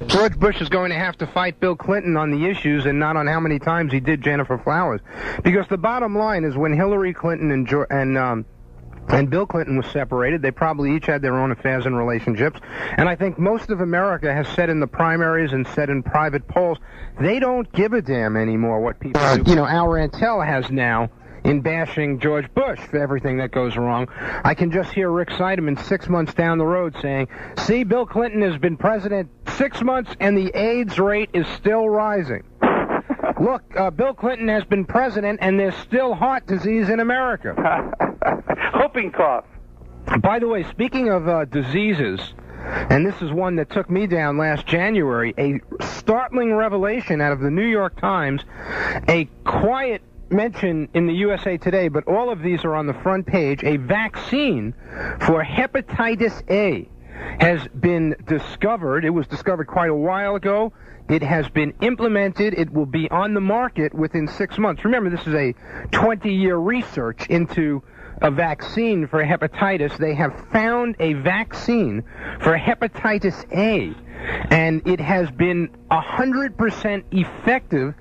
George Bush is going to have to fight Bill Clinton on the issues and not on how many times he did Jennifer Flowers. Because the bottom line is when Hillary Clinton and Bill Clinton was separated, they probably each had their own affairs and relationships. And I think most of America has said in the primaries and said in private polls, they don't give a damn anymore what people do. You know, our intel has now in bashing George Bush for everything that goes wrong. I can just hear Rick Seidemann 6 months down the road saying, see, Bill Clinton has been president 6 months and the AIDS rate is still rising. Look, Bill Clinton has been president and there's still heart disease in America. Whooping cough. By the way, speaking of diseases, and this is one that took me down last January, a startling revelation out of the New York Times, a quiet mention in the USA Today, but all of these are on the front page. A vaccine for hepatitis A has been discovered. It was discovered quite a while ago. It has been implemented. It will be on the market within 6 months. Remember, this is a 20-year research into a vaccine for hepatitis. They have found a vaccine for hepatitis A, and it has been 100% effective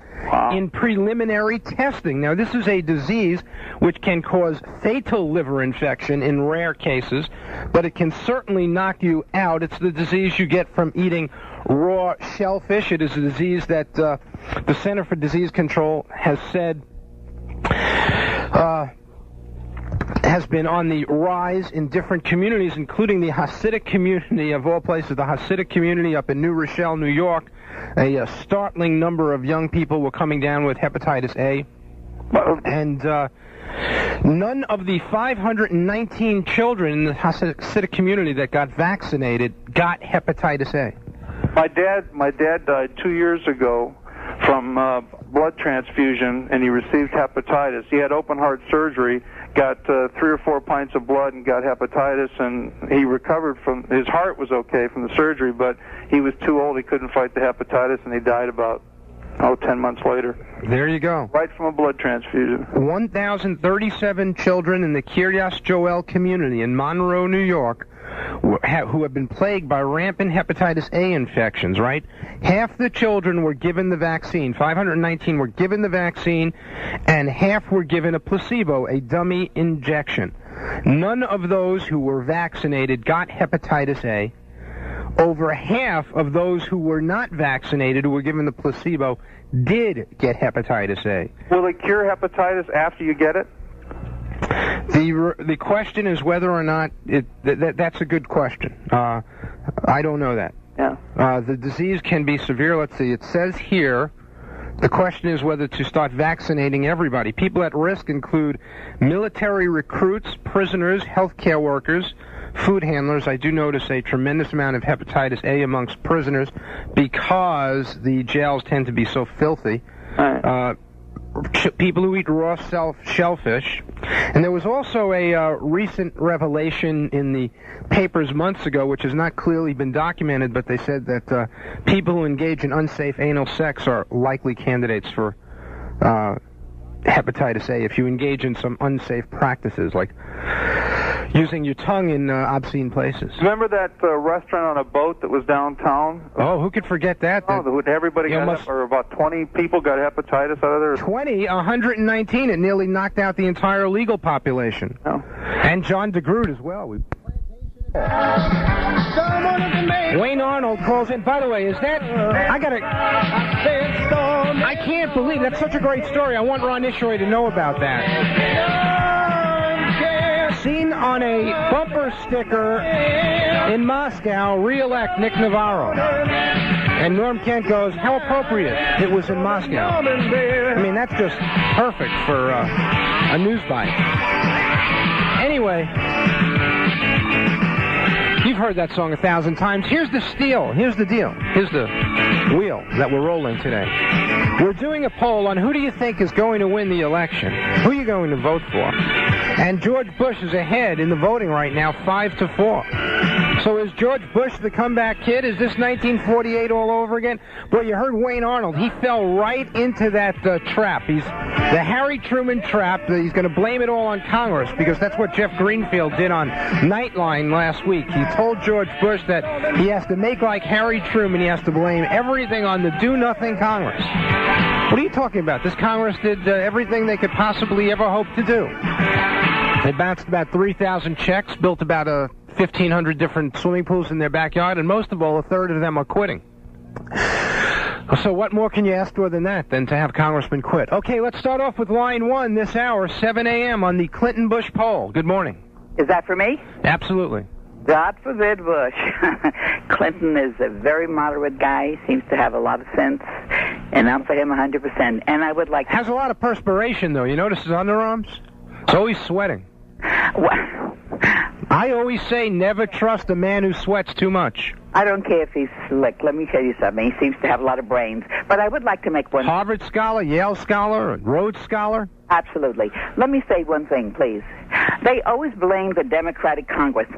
in preliminary testing. Now, this is a disease which can cause fatal liver infection in rare cases, but it can certainly knock you out. It's the disease you get from eating raw shellfish. It is a disease that the Center for Disease Control has said has been on the rise in different communities, including the Hasidic community, of all places, the Hasidic community up in New Rochelle, New York. A startling number of young people were coming down with hepatitis A. And none of the 519 children in the Hasidic community that got vaccinated got hepatitis A. My dad died 2 years ago from blood transfusion, and he received hepatitis. He had open heart surgery, got 3 or 4 pints of blood, and got hepatitis, and he recovered from, his heart was okay from the surgery, but he was too old, he couldn't fight the hepatitis, and he died about 10 months later. There you go. Right from a blood transfusion. 1,037 children in the Kiryas Joel community in Monroe, New York, who have been plagued by rampant hepatitis A infections, right? Half the children were given the vaccine. 519 were given the vaccine, and half were given a placebo, a dummy injection. None of those who were vaccinated got hepatitis A. Over half of those who were not vaccinated, who were given the placebo, did get hepatitis A. Will it cure hepatitis after you get it? The question is whether or not that's a good question. I don't know that. Yeah. The disease can be severe. Let's see. It says here, the question is whether to start vaccinating everybody. People at risk include military recruits, prisoners, healthcare workers, food handlers. I do notice a tremendous amount of hepatitis A amongst prisoners because the jails tend to be so filthy. Right. People who eat raw shellfish. And there was also a recent revelation in the papers months ago, which has not clearly been documented, but they said that people who engage in unsafe anal sex are likely candidates for hepatitis A if you engage in some unsafe practices, like using your tongue in obscene places. Remember that restaurant on a boat that was downtown? Oh, who could forget that? Oh, everybody got or about 20 people got hepatitis out of there. 20? 119. It nearly knocked out the entire legal population. Oh. And John DeGroot as well. Wayne Arnold calls in. By the way, is that... I can't believe that's such a great story. I want Ron Ishoy to know about that. Seen on a bumper sticker in Moscow, re-elect Nick Navarro. And Norm Kent goes, how appropriate it was in Moscow. I mean, that's just perfect for a news bite. Anyway, you've heard that song 1,000 times. Here's the deal. Here's the wheel that we're rolling today. We're doing a poll on who do you think is going to win the election? Who are you going to vote for? And George Bush is ahead in the voting right now, 5-4. So is George Bush the comeback kid? Is this 1948 all over again? Boy, you heard Wayne Arnold. He fell right into that trap. He's the Harry Truman trap. He's going to blame it all on Congress because that's what Jeff Greenfield did on Nightline last week. He told George Bush that he has to make like Harry Truman. He has to blame everything on the do-nothing Congress. What are you talking about? This Congress did everything they could possibly ever hope to do. They bounced about 3,000 checks, built about 1,500 different swimming pools in their backyard, and most of all, a third of them are quitting. So what more can you ask for than that, than to have congressmen quit? Okay, let's start off with line 1 this hour, 7 a.m. on the Clinton-Bush poll. Good morning. Is that for me? Absolutely. God forbid Bush. Clinton is a very moderate guy, seems to have a lot of sense, and I'm for him 100%. And I would like to... Has a lot of perspiration, though. You notice his underarms? It's always sweating. Well, I always say never trust a man who sweats too much. I don't care if he's slick. Let me tell you something. He seems to have a lot of brains. But I would like to make one... Harvard scholar, Yale scholar, Rhodes scholar? Absolutely. Let me say one thing, please. They always blame the Democratic Congress.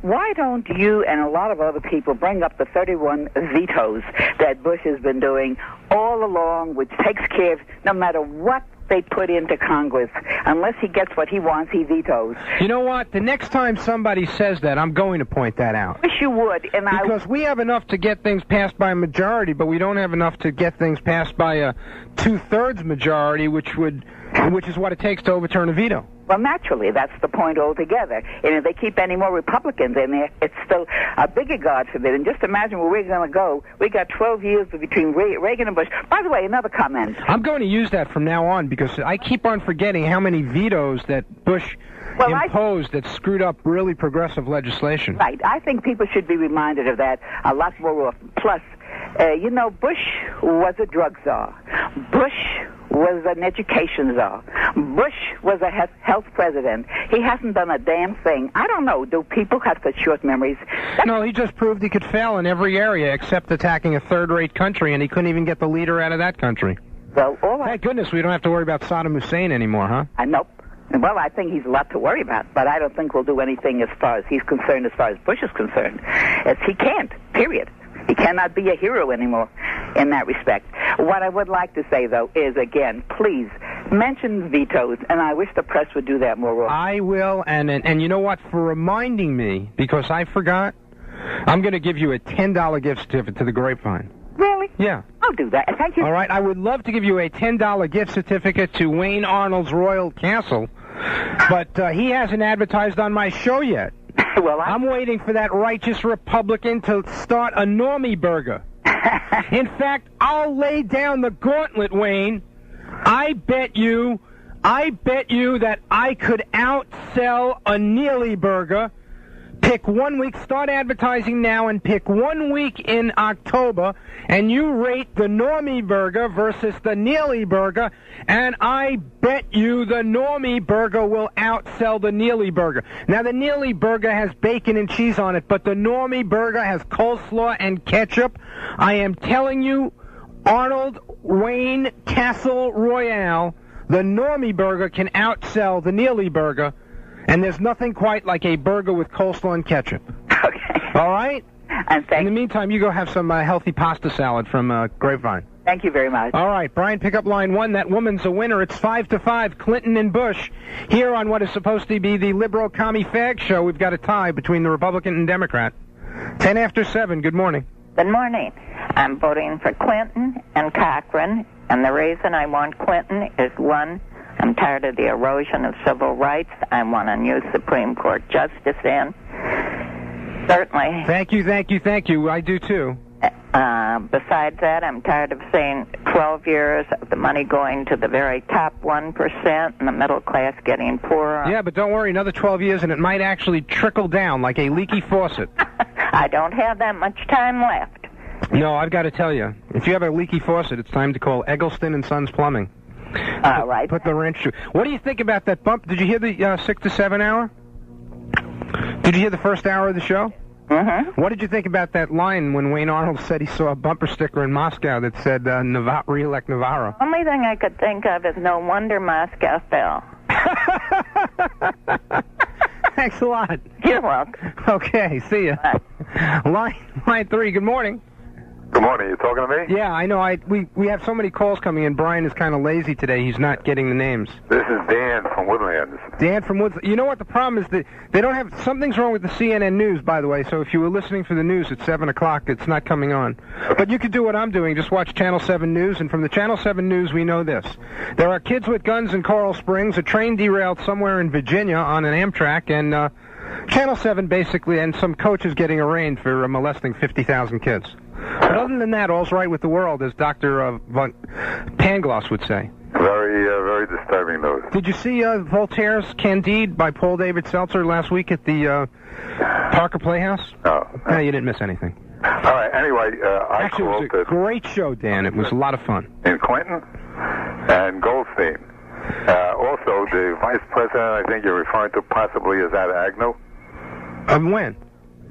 Why don't you and a lot of other people bring up the 31 vetoes that Bush has been doing all along, which takes care of no matter what they put into Congress. Unless he gets what he wants, he vetoes. You know what? The next time somebody says that, I'm going to point that out. Wish you would. Because we have enough to get things passed by a majority, but we don't have enough to get things passed by a two-thirds majority, which is what it takes to overturn a veto. Well, naturally, that's the point altogether. And if they keep any more Republicans in there, it's still a bigger God forbid. And just imagine where we're going to go. We got 12 years between Reagan and Bush. By the way, another comment. I'm going to use that from now on because I keep on forgetting how many vetoes that Bush imposed that screwed up really progressive legislation. Right. I think people should be reminded of that a lot more often. Plus, Bush was a drug czar. Bush was an education czar. Bush was a health president. He hasn't done a damn thing. I don't know. Do people have such short memories? No, he just proved he could fail in every area except attacking a third-rate country, and he couldn't even get the leader out of that country. Well, thank goodness we don't have to worry about Saddam Hussein anymore, huh? Nope. Well, I think he's a lot to worry about, but I don't think we'll do anything as far as he's concerned, as far as Bush is concerned. He can't, period. He cannot be a hero anymore in that respect. What I would like to say, though, is, again, please mention vetoes, and I wish the press would do that more often. I will, and you know what? For reminding me, because I forgot, I'm going to give you a $10 gift certificate to the Grapevine. Really? Yeah. I'll do that. Thank you. All right. I would love to give you a $10 gift certificate to Wayne Arnold's Royal Castle, but he hasn't advertised on my show yet. Well, I'm waiting for that righteous Republican to start a normie burger. In fact, I'll lay down the gauntlet, Wayne. I bet you that I could outsell a Neely burger. Pick 1 week, start advertising now, and pick 1 week in October, and you rate the Normie Burger versus the Neely Burger, and I bet you the Normie Burger will outsell the Neely Burger. Now, the Neely Burger has bacon and cheese on it, but the Normie Burger has coleslaw and ketchup. I am telling you, Arnold Wayne Castle Royale, the Normie Burger can outsell the Neely Burger. And there's nothing quite like a burger with coleslaw and ketchup. Okay. All right? And in the meantime, you go have some healthy pasta salad from Grapevine. Thank you very much. All right, Brian, pick up line 1. That woman's a winner. It's 5-5, Clinton and Bush. Here on what is supposed to be the liberal commie fag show, we've got a tie between the Republican and Democrat. 10 after 7, good morning. Good morning. I'm voting for Clinton and Cochran, and the reason I want Clinton is, one, I'm tired of the erosion of civil rights. I want a new Supreme Court justice in. Certainly. Thank you. I do, too. Besides that, I'm tired of seeing 12 years of the money going to the very top 1% and the middle class getting poorer. Yeah, but don't worry, another 12 years and it might actually trickle down like a leaky faucet. I don't have that much time left. No, I've got to tell you, if you have a leaky faucet, it's time to call Eggleston & Sons Plumbing. All right. Put the wrench through. What do you think about that bump? Did you hear the 6 to 7 hour? Did you hear the first hour of the show? Mm-hmm. What did you think about that line when Wayne Arnold said he saw a bumper sticker in Moscow that said, re-elect Navarro? Only thing I could think of is no wonder Moscow fell. Thanks a lot. You're welcome. Okay, see ya. Line 3, good morning. Good morning. You talking to me? Yeah, I know. We have so many calls coming in. Brian is kind of lazy today. He's not getting the names. This is Dan from Woodlands. Dan from Woodlands. You know what the problem is? That they don't have... Something's wrong with the CNN News, by the way, so if you were listening for the news at 7 o'clock, it's not coming on. But you could do what I'm doing. Just watch Channel 7 News, and from the Channel 7 News, we know this. There are kids with guns in Coral Springs, a train derailed somewhere in Virginia on an Amtrak, and Channel 7 basically, and some coaches getting arraigned for molesting 50,000 kids. But other than that, all's right with the world, as Dr. Von Pangloss would say. Very disturbing news. Did you see Voltaire's Candide by Paul David Seltzer last week at the Parker Playhouse? No. No, you didn't miss anything. All right, anyway, Actually, it was a great show, Dan. It was a lot of fun. In Clinton and Goldstein. Also, the vice president, I think you're referring to possibly, is that Agnew? When?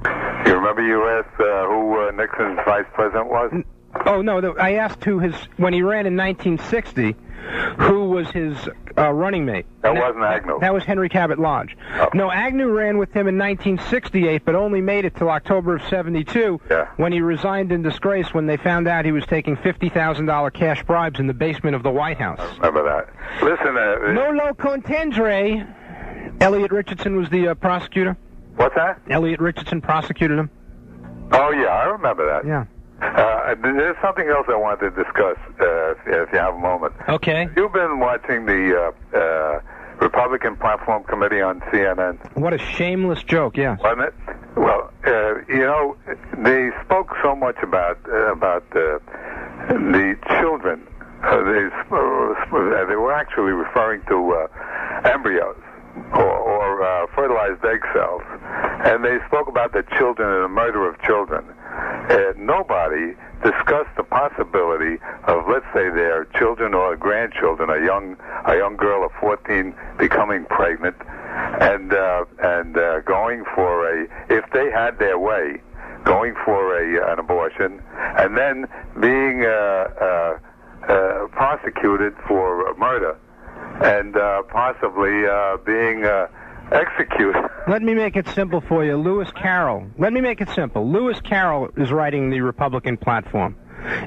You remember you asked who Nixon's vice president was? Oh, no, I asked when he ran in 1960, who was his running mate. That wasn't Agnew. That was Henry Cabot Lodge. Oh. No, Agnew ran with him in 1968, but only made it till October of 72, when he resigned in disgrace when they found out he was taking $50,000 cash bribes in the basement of the White House. I remember that. Listen, no lo contendere. Elliot Richardson was the prosecutor. What's that? Elliot Richardson prosecuted him. Oh, yeah, I remember that. Yeah. There's something else I wanted to discuss, if you have a moment. Okay. You've been watching the Republican Platform Committee on CNN. What a shameless joke, yes. Wasn't it? Well, they spoke so much about the children. They were actually referring to embryos or fertilized egg cells. And they spoke about the children and the murder of children. Nobody discussed the possibility of, let's say, their children or grandchildren, a young girl of 14 becoming pregnant, and going for if they had their way, going for an abortion, and then being prosecuted for murder, and possibly being executed. Let me make it simple for you. Lewis Carroll. Let me make it simple. Lewis Carroll is writing the Republican platform.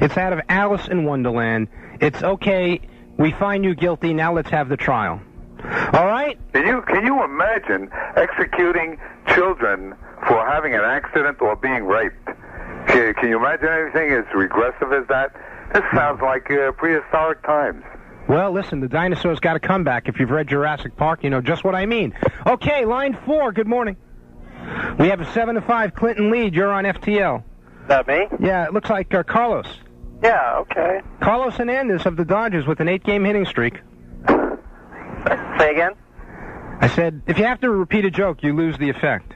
It's out of Alice in Wonderland. It's okay, we find you guilty, now let's have the trial. All right? Can you imagine executing children for having an accident or being raped? Can you imagine anything as regressive as that? This sounds like prehistoric times. Well, listen, the dinosaurs got to come back. If you've read Jurassic Park, you know just what I mean. Okay, line 4, good morning. We have a 7-5 Clinton lead. You're on FTL. Is that me? Yeah, it looks like Carlos. Yeah, okay. Carlos Hernandez of the Dodgers with an 8-game hitting streak. Say again? I said, if you have to repeat a joke, you lose the effect.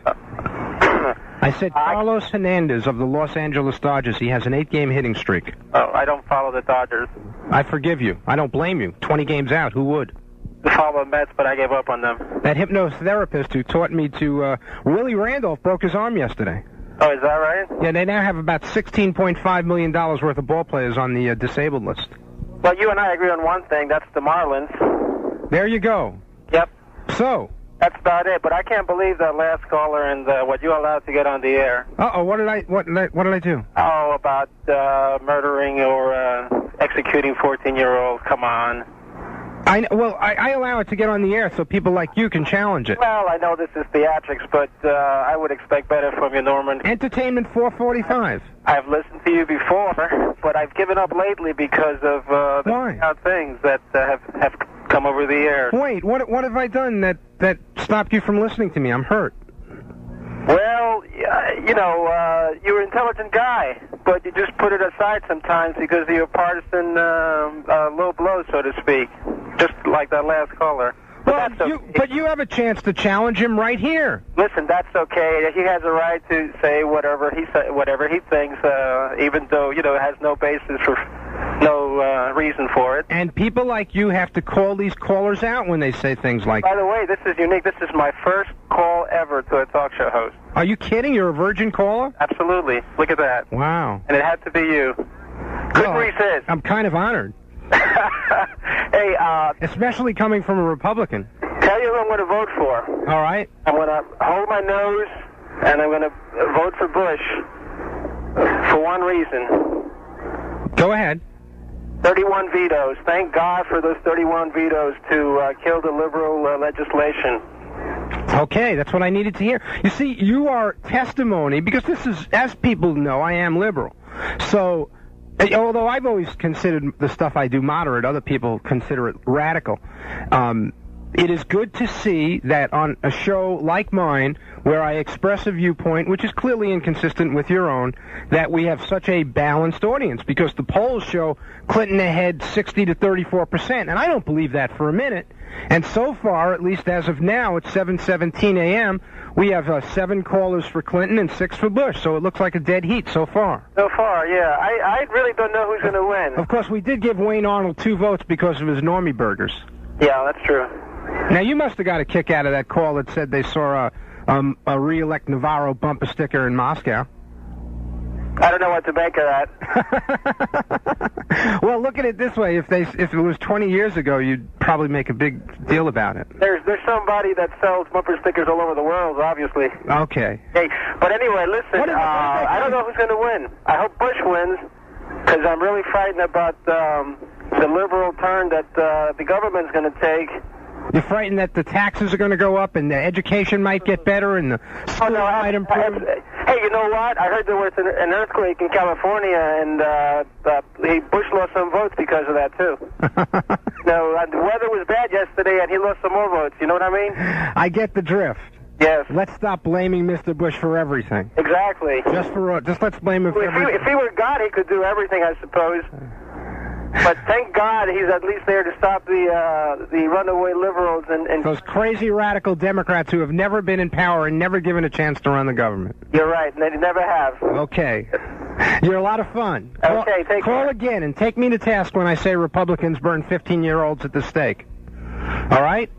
I said Carlos Hernandez of the Los Angeles Dodgers. He has an 8-game hitting streak. Oh, I don't follow the Dodgers. I forgive you. I don't blame you. 20 games out. Who would? I follow the Mets, but I gave up on them. That hypnotherapist who taught me to... Willie Randolph broke his arm yesterday. Oh, is that right? Yeah, they now have about $16.5 million worth of ball players on the disabled list. Well, you and I agree on one thing. That's the Marlins. There you go. Yep. So... That's about it, but I can't believe that last caller and what you allowed to get on the air. Uh-oh, what did I do? Oh, about murdering or executing 14-year-olds. Come on. I allow it to get on the air so people like you can challenge it. Well, I know this is theatrics, but I would expect better from you, Norman. Entertainment 445. I've listened to you before, but I've given up lately because of the things that have come over the air. Wait, what have I done that stopped you from listening to me? I'm hurt. Well, you're an intelligent guy, but you just put it aside sometimes because of your partisan low blows, so to speak, just like that last caller. But you have a chance to challenge him right here. Listen, that's okay. He has a right to say whatever he thinks, even though it has no basis for no reason for it. And people like you have to call these callers out when they say things like. By the way, this is unique. This is my first call ever to a talk show host. Are you kidding? You're a virgin caller? Absolutely. Look at that. Wow. And it had to be you. Good recess. I'm kind of honored. Hey, especially coming from a Republican. Hey, tell you who I'm going to vote for. All right. I'm going to hold my nose, and I'm going to vote for Bush for one reason. Go ahead. 31 vetoes. Thank God for those 31 vetoes to kill the liberal legislation. Okay, that's what I needed to hear. You see, you are testimony, because this is, as people know, I am liberal. So, although I've always considered the stuff I do moderate, other people consider it radical. It is good to see that on a show like mine, where I express a viewpoint which is clearly inconsistent with your own, that we have such a balanced audience, because the polls show Clinton ahead 60 to 34%, and I don't believe that for a minute. And so far, at least as of now, at 7:17 a.m., we have 7 callers for Clinton and 6 for Bush, so it looks like a dead heat so far. So far, yeah. I really don't know who's going to win. Of course, we did give Wayne Arnold 2 votes because of his normie burgers. Yeah, that's true. Now, you must have got a kick out of that call that said they saw a re-elect Navarro bumper sticker in Moscow. I don't know what to make of that. Well, look at it this way. If it was 20 years ago, you'd probably make a big deal about it. There's somebody that sells bumper stickers all over the world, obviously. Okay. Hey, but anyway, listen, I don't know who's going to win. I hope Bush wins, because I'm really frightened about the liberal turn that the government's going to take. You're frightened that the taxes are going to go up and the education might get better and the school might improve? Hey, you know what? I heard there was an earthquake in California, and Bush lost some votes because of that, too. The weather was bad yesterday, and he lost some more votes. You know what I mean? I get the drift. Yes. Let's stop blaming Mr. Bush for everything. Exactly. Just let's blame him for everything. If he were God, he could do everything, I suppose. But thank God he's at least there to stop the runaway liberals and those crazy radical Democrats who have never been in power and never given a chance to run the government. You're right, and they never have. Okay. You're a lot of fun. Okay, take care. Call again and take me to task when I say Republicans burn 15-year-olds at the stake. All right?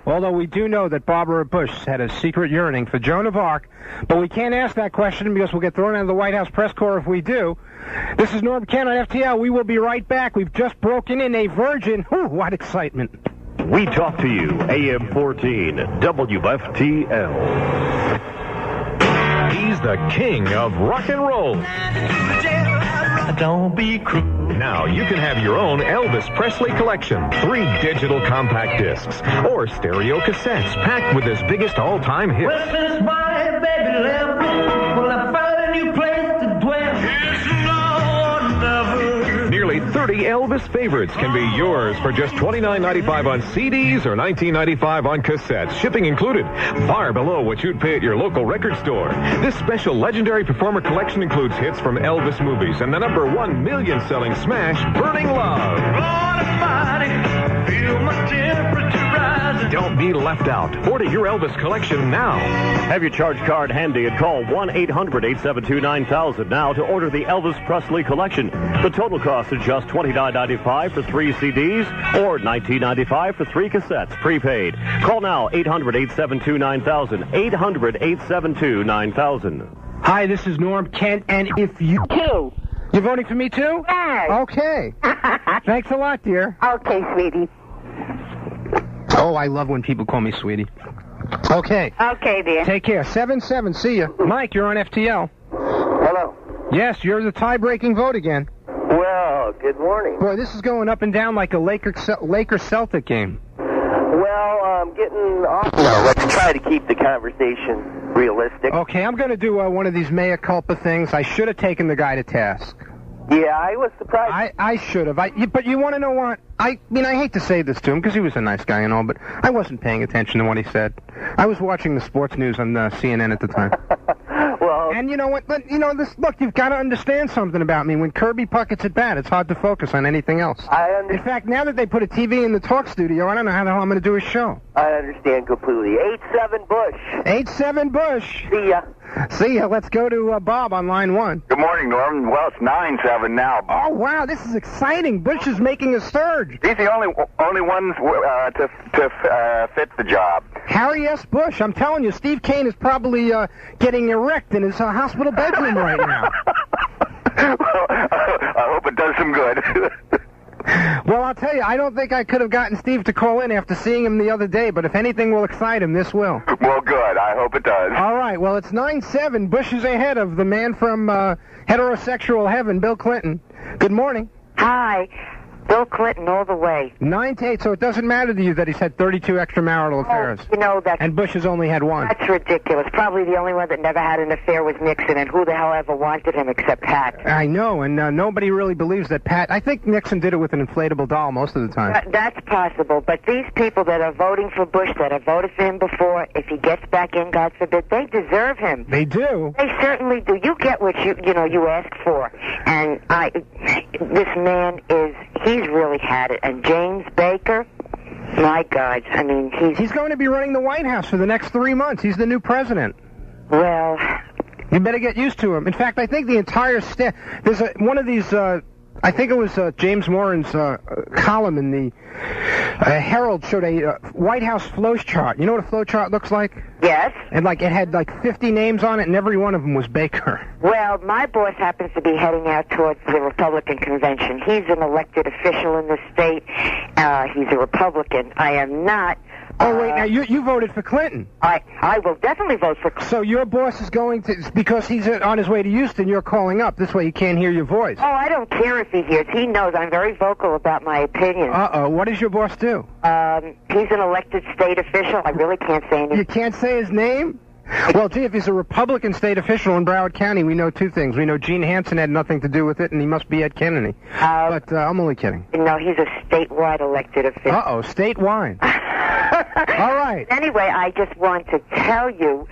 Although we do know that Barbara Bush had a secret yearning for Joan of Arc, but we can't ask that question because we'll get thrown out of the White House press corps if we do. This is Norm Ken on FTL. We will be right back. We've just broken in a virgin. Whew, what excitement. We talk to you, AM 14, WFTL. He's the king of rock and roll. Don't be cruel. Now you can have your own Elvis Presley collection. 3 digital compact discs or stereo cassettes packed with his biggest all-time hits. Well, since my baby left me, well, I found a new place to dwell. It's Nearly 30 Elvis favorites can be yours for just $29.95 on CDs or $19.95 on cassettes. Shipping included. Far below what you'd pay at your local record store. This special legendary performer collection includes hits from Elvis movies and the #1 million-selling smash, Burning Love. feel my temperature rising. Don't be left out. Order your Elvis collection now. Have your charge card handy and call 1-800-872-9000 now to order the Elvis Presley collection. The total cost is just $29.95 for 3 CDs or $19.95 for 3 cassettes, prepaid. Call now, 800-872-9000, 800-872-9000. Hi, this is Norm Kent, and if you... Too. You're voting for me, too? Yes. Okay. Thanks a lot, dear. Okay, sweetie. Oh, I love when people call me sweetie. Okay. Okay, dear. Take care. 7-7. See ya. Mike, you're on FTL. Hello. Yes, you're the tie-breaking vote again. Well, good morning. Boy, this is going up and down like a Lakers-Celtic game. Well, I'm getting off now. Let's try to keep the conversation realistic. Okay, I'm going to do one of these mea culpa things. I should have taken the guy to task. Yeah, I was surprised. I should have. But you want to know what? I mean, I hate to say this to him because he was a nice guy and all, but I wasn't paying attention to what he said. I was watching the sports news on CNN at the time. Well, and you know what? Look, you've got to understand something about me. When Kirby Puckett's at bat, it's hard to focus on anything else. I understand. In fact, now that they put a TV in the talk studio, I don't know how the hell I'm going to do a show. I understand completely. 8-7 Bush. 8-7 Bush. See ya. See ya. Let's go to Bob on line 1. Good morning, Norm. Well, it's 9-7 now. Oh, wow. This is exciting. Bush is making a surge. He's the only ones to fit the job. Harry S. Bush. I'm telling you, Steve Kane is probably getting erect in his hospital bedroom right now. Well, I hope it does some good. Well, I'll tell you, I don't think I could have gotten Steve to call in after seeing him the other day, but if anything will excite him, this will. Well, good. I hope it does. All right, well, it's 9-7. Bush is ahead of the man from heterosexual heaven, Bill Clinton. Good morning. Hi. Bill Clinton all the way. 9-8, so it doesn't matter to you that he's had 32 extramarital affairs. You know, that's... And Bush has only had one. That's ridiculous. Probably the only one that never had an affair was Nixon, and who the hell ever wanted him except Pat? I know, and nobody really believes that Pat... I think Nixon did it with an inflatable doll most of the time. That's possible, but these people that are voting for Bush, that have voted for him before, if he gets back in, God forbid, they deserve him. They do. They certainly do. You get what you ask for. And this man he's really had it. And James Baker, my God, I mean, he's going to be running the White House for the next 3 months. He's the new president. Well, you better get used to him. In fact, I think the entire staff, there's one of these, I think it was James Moran's column in the Herald showed a White House flow chart. You know what a flow chart looks like? Yes. And it had 50 names on it, and every one of them was Baker. Well, my boss happens to be heading out towards the Republican convention. He's an elected official in the state. He's a Republican. I am not. Oh, wait, now you voted for Clinton. I will definitely vote for Clinton. So your boss is going to, because he's on his way to Houston, you're calling up. This way he can't hear your voice. Oh, I don't care if he hears. He knows I'm very vocal about my opinion. Uh-oh. What does your boss do? He's an elected state official. I really can't say anything. You can't say his name? Well, gee, if he's a Republican state official in Broward County, we know two things. We know Gene Hansen had nothing to do with it, and he must be Ed Kennedy. But I'm only kidding. No, he's a statewide elected official. Uh-oh, statewide. All right. Anyway, I just want to tell you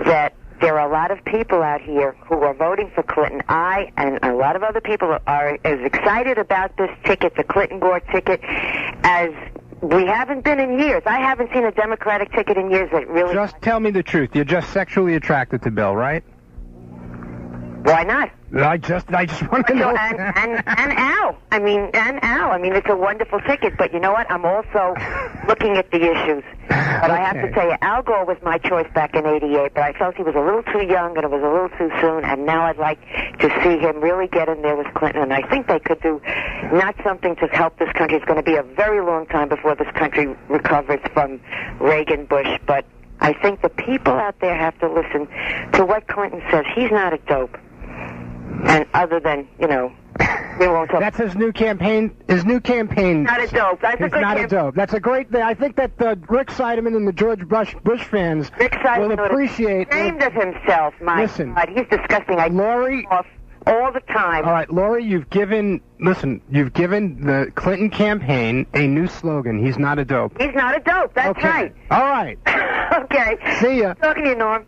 that there are a lot of people out here who are voting for Clinton. I and a lot of other people are as excited about this ticket, the Clinton-Gore ticket, as we haven't been in years. I haven't seen a Democratic ticket in years that really... Just tell me the truth. You're just sexually attracted to Bill, right? Why not? I just want to know. And Al. I mean, it's a wonderful ticket, but you know what? I'm also looking at the issues. But I have to tell you, Al Gore was my choice back in '88, but I felt he was a little too young and it was a little too soon, and now I'd like to see him really get in there with Clinton, and I think they could do not something to help this country. It's going to be a very long time before this country recovers from Reagan, Bush, but I think the people out there have to listen to what Clinton says. He's not a dope. And other than, we won't talk. That's his new campaign. His new campaign. Not a dope. That's a good not a dope. That's a great thing. I think that Rick Seidemann and the George Bush fans will appreciate. Ashamed of himself, my God. He's disgusting. Lori, all the time. All right, Lori, you've given the Clinton campaign a new slogan. He's not a dope. He's not a dope. That's right. All right. Okay. See ya. Talking to you, Norm.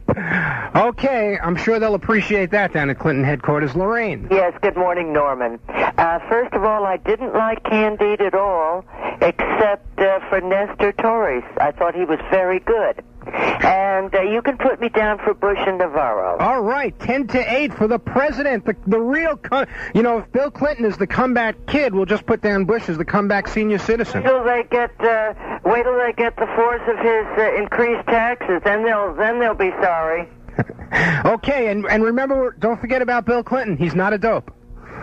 Okay, I'm sure they'll appreciate that down at Clinton headquarters. Lorraine. Yes, good morning, Norman. First of all, I didn't like Candide at all, except for Nestor Torres. I thought he was very good. And you can put me down for Bush and Navarro. All right, 10-8 for the president. The real, if Bill Clinton is the comeback kid, we'll just put down Bush as the comeback senior citizen. Wait till they get the force of his increased taxes, then they'll be sorry. Okay, and remember, don't forget about Bill Clinton. He's not a dope.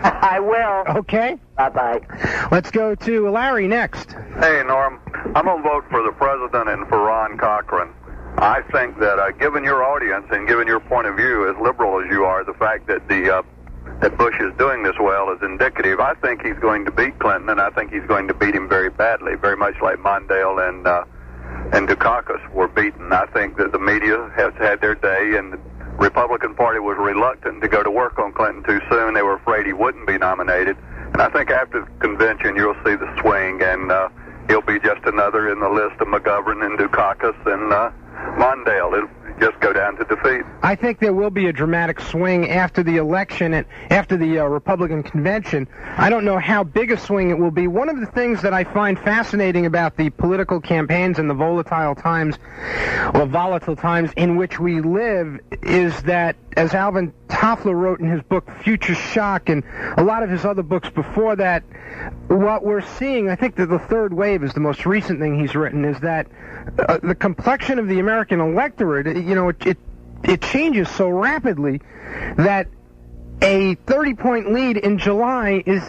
I will. Okay. Bye-bye. Let's go to Larry next. Hey, Norm. I'm going to vote for the president and for Ron Cochran. I think that given your audience and given your point of view, as liberal as you are, the fact that that Bush is doing this well is indicative. I think he's going to beat Clinton, and I think he's going to beat him very badly, very much like Mondale and Dukakis were beaten. I think that the media has had their day, and the Republican Party was reluctant to go to work on Clinton too soon. They were afraid he wouldn't be nominated. And I think after the convention, you'll see the swing, and he'll be just another in the list of McGovern and Dukakis and Mondale. It'll just go down to defeat. I think there will be a dramatic swing after the election and after the Republican convention. I don't know how big a swing it will be. One of the things that I find fascinating about the political campaigns and the volatile times in which we live is that, as Alvin Toffler wrote in his book Future Shock and a lot of his other books before that, what we're seeing, I think that the third wave is the most recent thing he's written, is that the complexion of the American electorate, it changes so rapidly that a 30-point lead in July is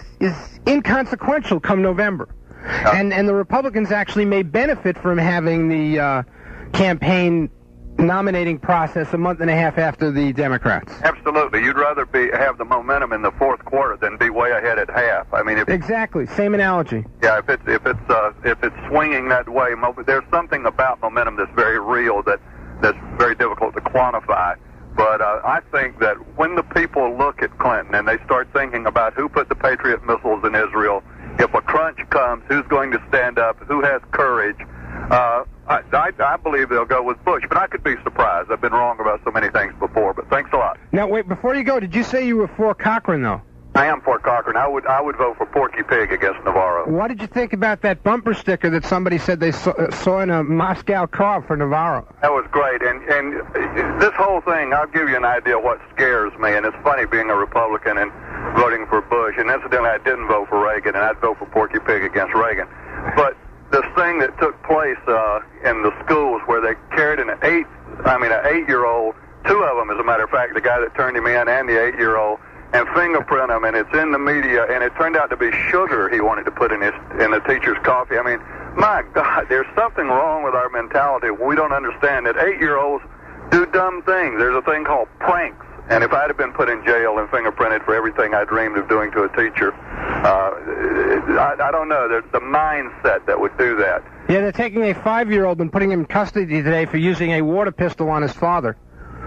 inconsequential come November. And the Republicans actually may benefit from having the campaign nominating process a month and a half after the Democrats. Absolutely. You'd rather have the momentum in the fourth quarter than be way ahead at half. I mean, exactly. Same analogy. Yeah, if it's swinging that way, there's something about momentum that's very real that's very difficult to quantify. But I think that when the people look at Clinton and they start thinking about who put the Patriot missiles in Israel, if a crunch comes, who's going to stand up, who has courage, I believe they'll go with Bush, but I could be surprised. I've been wrong about so many things before, but thanks a lot. Now, wait, before you go, did you say you were for Cochran, though? I am for Cochran. I would vote for Porky Pig against Navarro. What did you think about that bumper sticker that somebody said they saw in a Moscow car for Navarro? That was great, and this whole thing, I'll give you an idea of what scares me, and it's funny being a Republican and voting for Bush, and incidentally, I didn't vote for Reagan, and I'd vote for Porky Pig against Reagan. But this thing that took place in the schools where they carried an 8-year-old, two of them, as a matter of fact, the guy that turned him in and the 8-year-old, and fingerprint him, and it's in the media, and it turned out to be sugar he wanted to put in the teacher's coffee. I mean, my God, there's something wrong with our mentality. We don't understand that 8-year-olds do dumb things. There's a thing called pranks. And if I'd have been put in jail and fingerprinted for everything I dreamed of doing to a teacher, I don't know. There's the mindset that would do that. Yeah, they're taking a 5-year-old and putting him in custody today for using a water pistol on his father.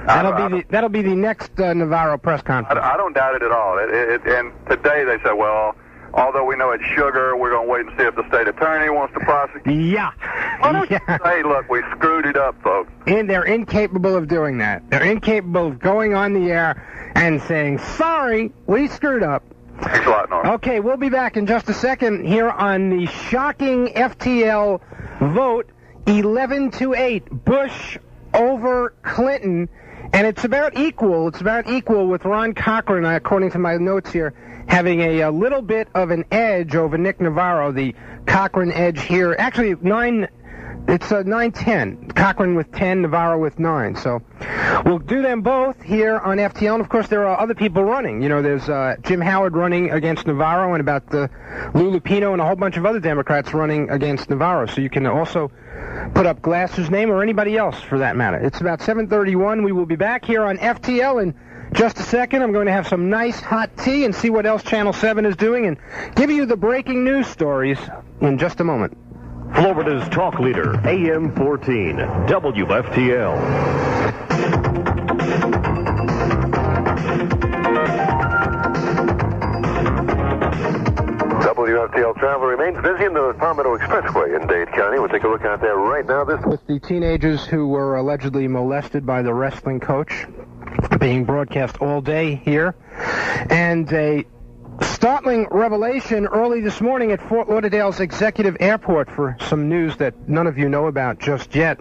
That'll be the next Navarro press conference. I don't doubt it at all. And today they said, well, although we know it's sugar, we're going to wait and see if the state attorney wants to prosecute. Yeah. Why don't you say, look, we screwed it up, folks? And they're incapable of doing that. They're incapable of going on the air and saying, sorry, we screwed up. Thanks a lot, Norm. Okay, we'll be back in just a second here on the shocking FTL vote, 11-8, Bush over Clinton. And it's about equal. It's about equal with Ron Cochran, according to my notes here, having a little bit of an edge over Nick Navarro. The Cochran edge here, actually 9-10. Cochran with 10, Navarro with 9. So we'll do them both here on FTL. And of course, there are other people running. You know, there's Jim Howard running against Navarro, and about Lou Lupino and a whole bunch of other Democrats running against Navarro. So you can also put up Glasser's name or anybody else for that matter. It's about 7:31. We will be back here on FTL in just a second. I'm going to have some nice hot tea and see what else Channel 7 is doing and give you the breaking news stories in just a moment. Florida's talk leader, AM 14, WFTL. WFTL travel remains busy in the Palmetto Expressway in Dade County. We'll take a look out there right now. With the teenagers who were allegedly molested by the wrestling coach being broadcast all day here. And a startling revelation early this morning at Fort Lauderdale's Executive Airport for some news that none of you know about just yet.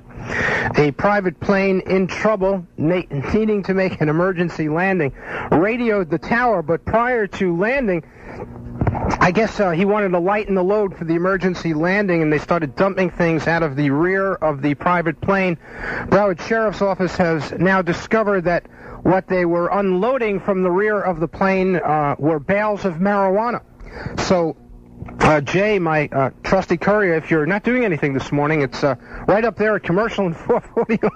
A private plane in trouble, needing to make an emergency landing, radioed the tower, but prior to landing, I guess he wanted to lighten the load for the emergency landing, and they started dumping things out of the rear of the private plane. Broward Sheriff's Office has now discovered that what they were unloading from the rear of the plane were bales of marijuana. So, Jay, my trusty courier, if you're not doing anything this morning, it's right up there at Commercial and 441.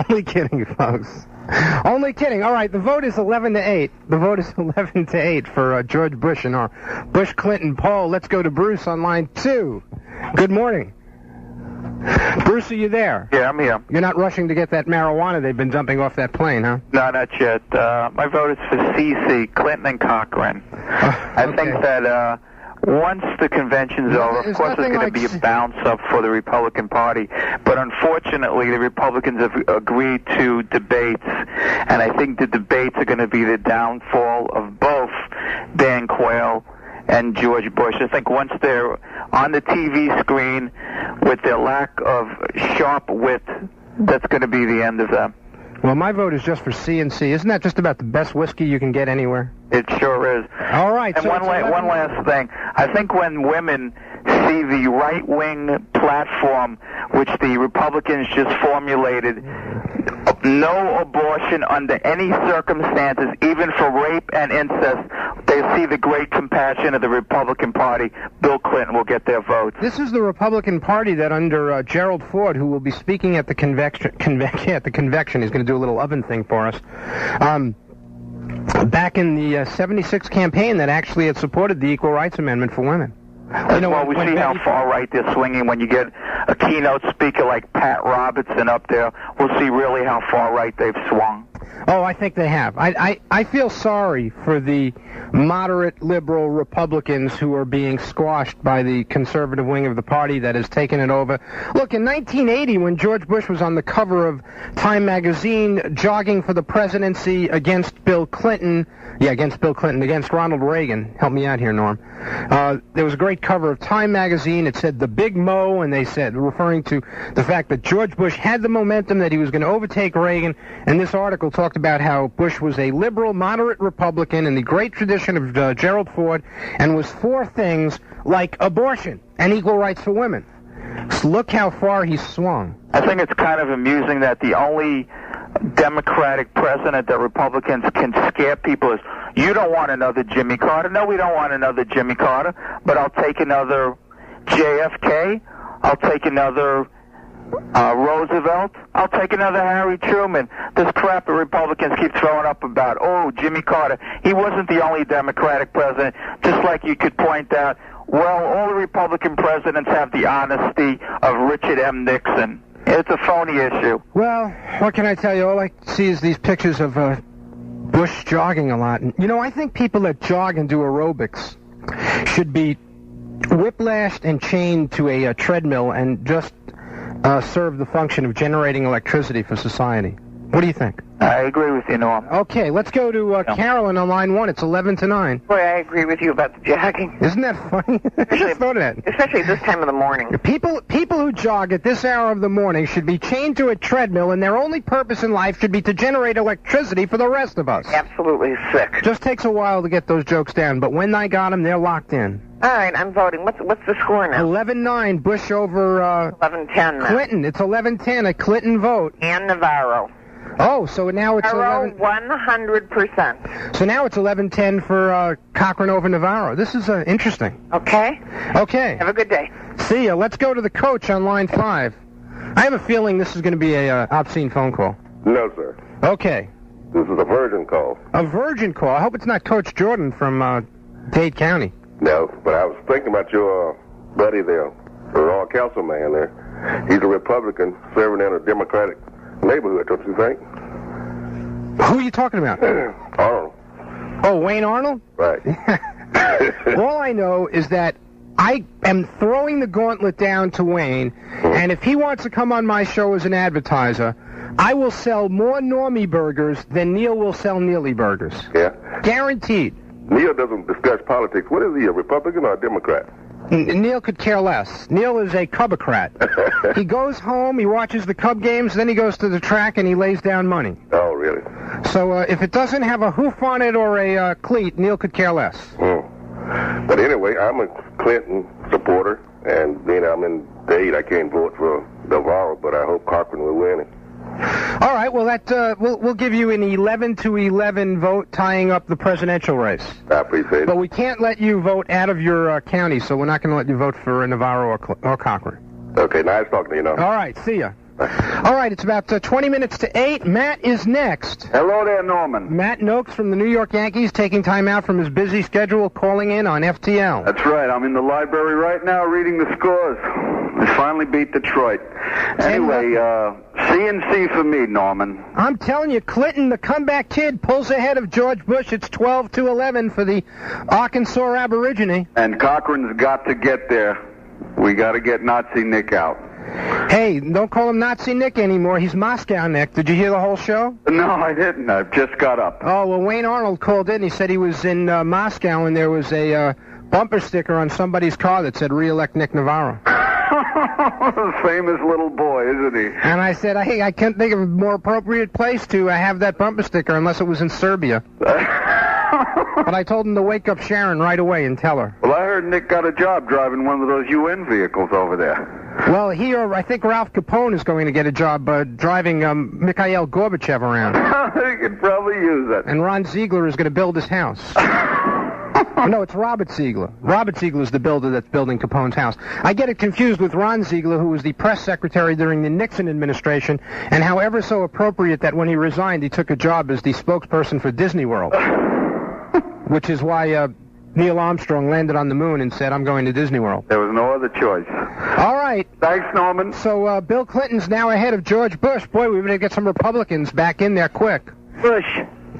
Only kidding, folks. Only kidding. All right, the vote is 11-8. The vote is 11-8 for George Bush in our Bush-Clinton poll. Let's go to Bruce on line 2. Good morning. Bruce, are you there? Yeah, I'm here. You're not rushing to get that marijuana they've been dumping off that plane, huh? No, not yet. My vote is for CC, Clinton and Cochran. I think that once the convention's over, of course there's going to be a bounce-up for the Republican Party. But unfortunately, the Republicans have agreed to debates, and I think the debates are going to be the downfall of both Dan Quayle and George Bush. I think once they're on the TV screen with their lack of sharp wit, that's going to be the end of them. Well, my vote is just for C&C. Isn't that just about the best whiskey you can get anywhere? It sure is. All right. And so one last thing. I think when women see the right-wing platform, which the Republicans just formulated, no abortion under any circumstances, even for rape and incest, they they see the great compassion of the Republican Party, Bill Clinton will get their votes. This is the Republican Party that under Gerald Ford, who will be speaking at the convection, he's going to do a little oven thing for us. Back in the 76 campaign that actually had supported the Equal Rights Amendment for women. You know, well, we see how far right they're swinging when you get a keynote speaker like Pat Robertson up there. We'll see really how far right they've swung. Oh, I think they have. I feel sorry for the moderate liberal Republicans who are being squashed by the conservative wing of the party that has taken it over. Look, in 1980, when George Bush was on the cover of Time magazine jogging for the presidency against Bill Clinton, against Ronald Reagan. Help me out here, Norm. There was a great cover of Time magazine. It said the Big Mo, and they said, referring to the fact that George Bush had the momentum, that he was going to overtake Reagan, and this article talked about how Bush was a liberal, moderate Republican in the great tradition of Gerald Ford, and was for things like abortion and equal rights for women. So look how far he's swung. I think it's kind of amusing that the only Democratic president that Republicans can scare people is, you don't want another Jimmy Carter. No, we don't want another Jimmy Carter, but I'll take another JFK. I'll take another Roosevelt. I'll take another Harry Truman. This crap the Republicans keep throwing up about, oh, Jimmy Carter. He wasn't the only Democratic president, just like you could point out, well, all the Republican presidents have the honesty of Richard M. Nixon. It's a phony issue. Well, what can I tell you? All I see is these pictures of Bush jogging a lot. And, you know, I think people that jog and do aerobics should be whiplashed and chained to a treadmill and just serve the function of generating electricity for society. What do you think? I agree with you, Norm. Okay, let's go to Carolyn on line 1. It's 11 to 9. Boy, I agree with you about the jogging. Isn't that funny? Just thought of that. Especially this time of the morning. People who jog at this hour of the morning should be chained to a treadmill, and their only purpose in life should be to generate electricity for the rest of us. Absolutely sick. Just takes a while to get those jokes down, but when I got them, they're locked in. All right, I'm voting. What's the score now? 11-9, Bush over 11-10 Clinton. It's 11-10, a Clinton vote. And Navarro. Oh, so now it's Navarro 100%. So now it's 11-10 for Cochran over Navarro. This is interesting. Okay. Okay. Have a good day. See ya. Let's go to the coach on line 5. I have a feeling this is going to be a obscene phone call. No, sir. Okay. This is a virgin call. A virgin call. I hope it's not Coach Jordan from Dade County. No, but I was thinking about your buddy there, the Raw councilman there. He's a Republican serving in a Democratic neighborhood, don't you think? Who are you talking about? Arnold. Oh, Wayne Arnold? Right. All I know is that I am throwing the gauntlet down to Wayne, and if he wants to come on my show as an advertiser, I will sell more Normie burgers than Neil will sell Neely burgers. Yeah? Guaranteed. Neil doesn't discuss politics. What is he, a Republican or a Democrat? Neil could care less. Neil is a Cubocrat. He goes home, he watches the Cub games, then he goes to the track and he lays down money. Oh, really? So if it doesn't have a hoof on it or a cleat, Neil could care less. But anyway, I'm a Clinton supporter, and being I'm in Dade, I can't vote for Navarro, but I hope Cochran will win it. All right, well, that we'll give you an 11-11 vote tying up the presidential race. I appreciate it. But we can't let you vote out of your county, so we're not going to let you vote for Navarro or Cochran. Okay, nice talking to you now. All right, see ya. All right, it's about 20 minutes to 8. Matt is next. Hello there, Norman. Matt Noakes from the New York Yankees taking time out from his busy schedule, calling in on FTL. That's right. I'm in the library right now reading the scores. We finally beat Detroit. Anyway, CNC for me, Norman. I'm telling you, Clinton, the comeback kid, pulls ahead of George Bush. It's 12-11 for the Arkansas Aborigine. And Cochran's got to get there. We got to get Nazi Nick out. Hey, don't call him Nazi Nick anymore. He's Moscow Nick. Did you hear the whole show? No, I didn't. I just got up. Oh, well, Wayne Arnold called in. He said he was in Moscow, and there was a bumper sticker on somebody's car that said, "Re-elect Nick Navarro." Famous little boy, isn't he? And I said, hey, I can't think of a more appropriate place to have that bumper sticker unless it was in Serbia. But I told him to wake up Sharon right away and tell her. Well, I heard Nick got a job driving one of those UN vehicles over there. Well, I think Ralph Capone is going to get a job driving Mikhail Gorbachev around. He could probably use it. And Ron Ziegler is going to build his house. No, it's Robert Ziegler. Robert Ziegler is the builder that's building Capone's house. I get it confused with Ron Ziegler, who was the press secretary during the Nixon administration, and however so appropriate that when he resigned, he took a job as the spokesperson for Disney World, which is why Neil Armstrong landed on the moon and said, I'm going to Disney World. There was no other choice. All right. Thanks, Norman. So Bill Clinton's now ahead of George Bush. Boy, we better get some Republicans back in there quick.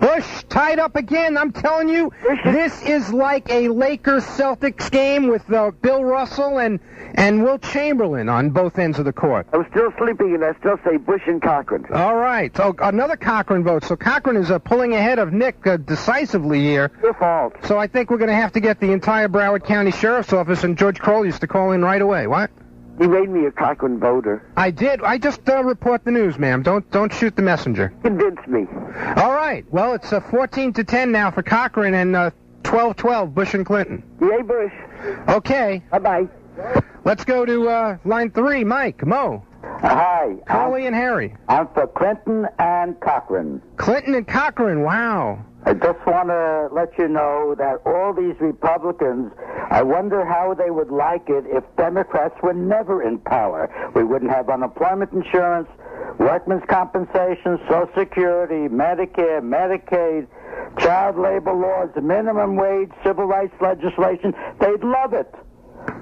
Bush tied up again. I'm telling you, this is like a Lakers-Celtics game with Bill Russell and Wilt Chamberlain on both ends of the court. I'm still sleeping, and I still say Bush and Cochran. All right. So another Cochran vote. So Cochran is pulling ahead of Nick decisively here. Your fault. So I think we're going to have to get the entire Broward County Sheriff's Office and George Kroll used to call in right away. What? He made me a Cochran voter. I did. I just report the news, ma'am. Don't shoot the messenger. Convince me. All right. Well, it's 14-10 now for Cochran and 12-12 Bush and Clinton. Yay, Bush. Okay. Bye-bye. Let's go to line 3. Mike, Mo. Hi. Holly and Harry. I'm for Clinton and Cochran. Clinton and Cochran. Wow. I just want to let you know that all these Republicans, I wonder how they would like it if Democrats were never in power. We wouldn't have unemployment insurance, workmen's compensation, Social Security, Medicare, Medicaid, child labor laws, minimum wage, civil rights legislation. They'd love it.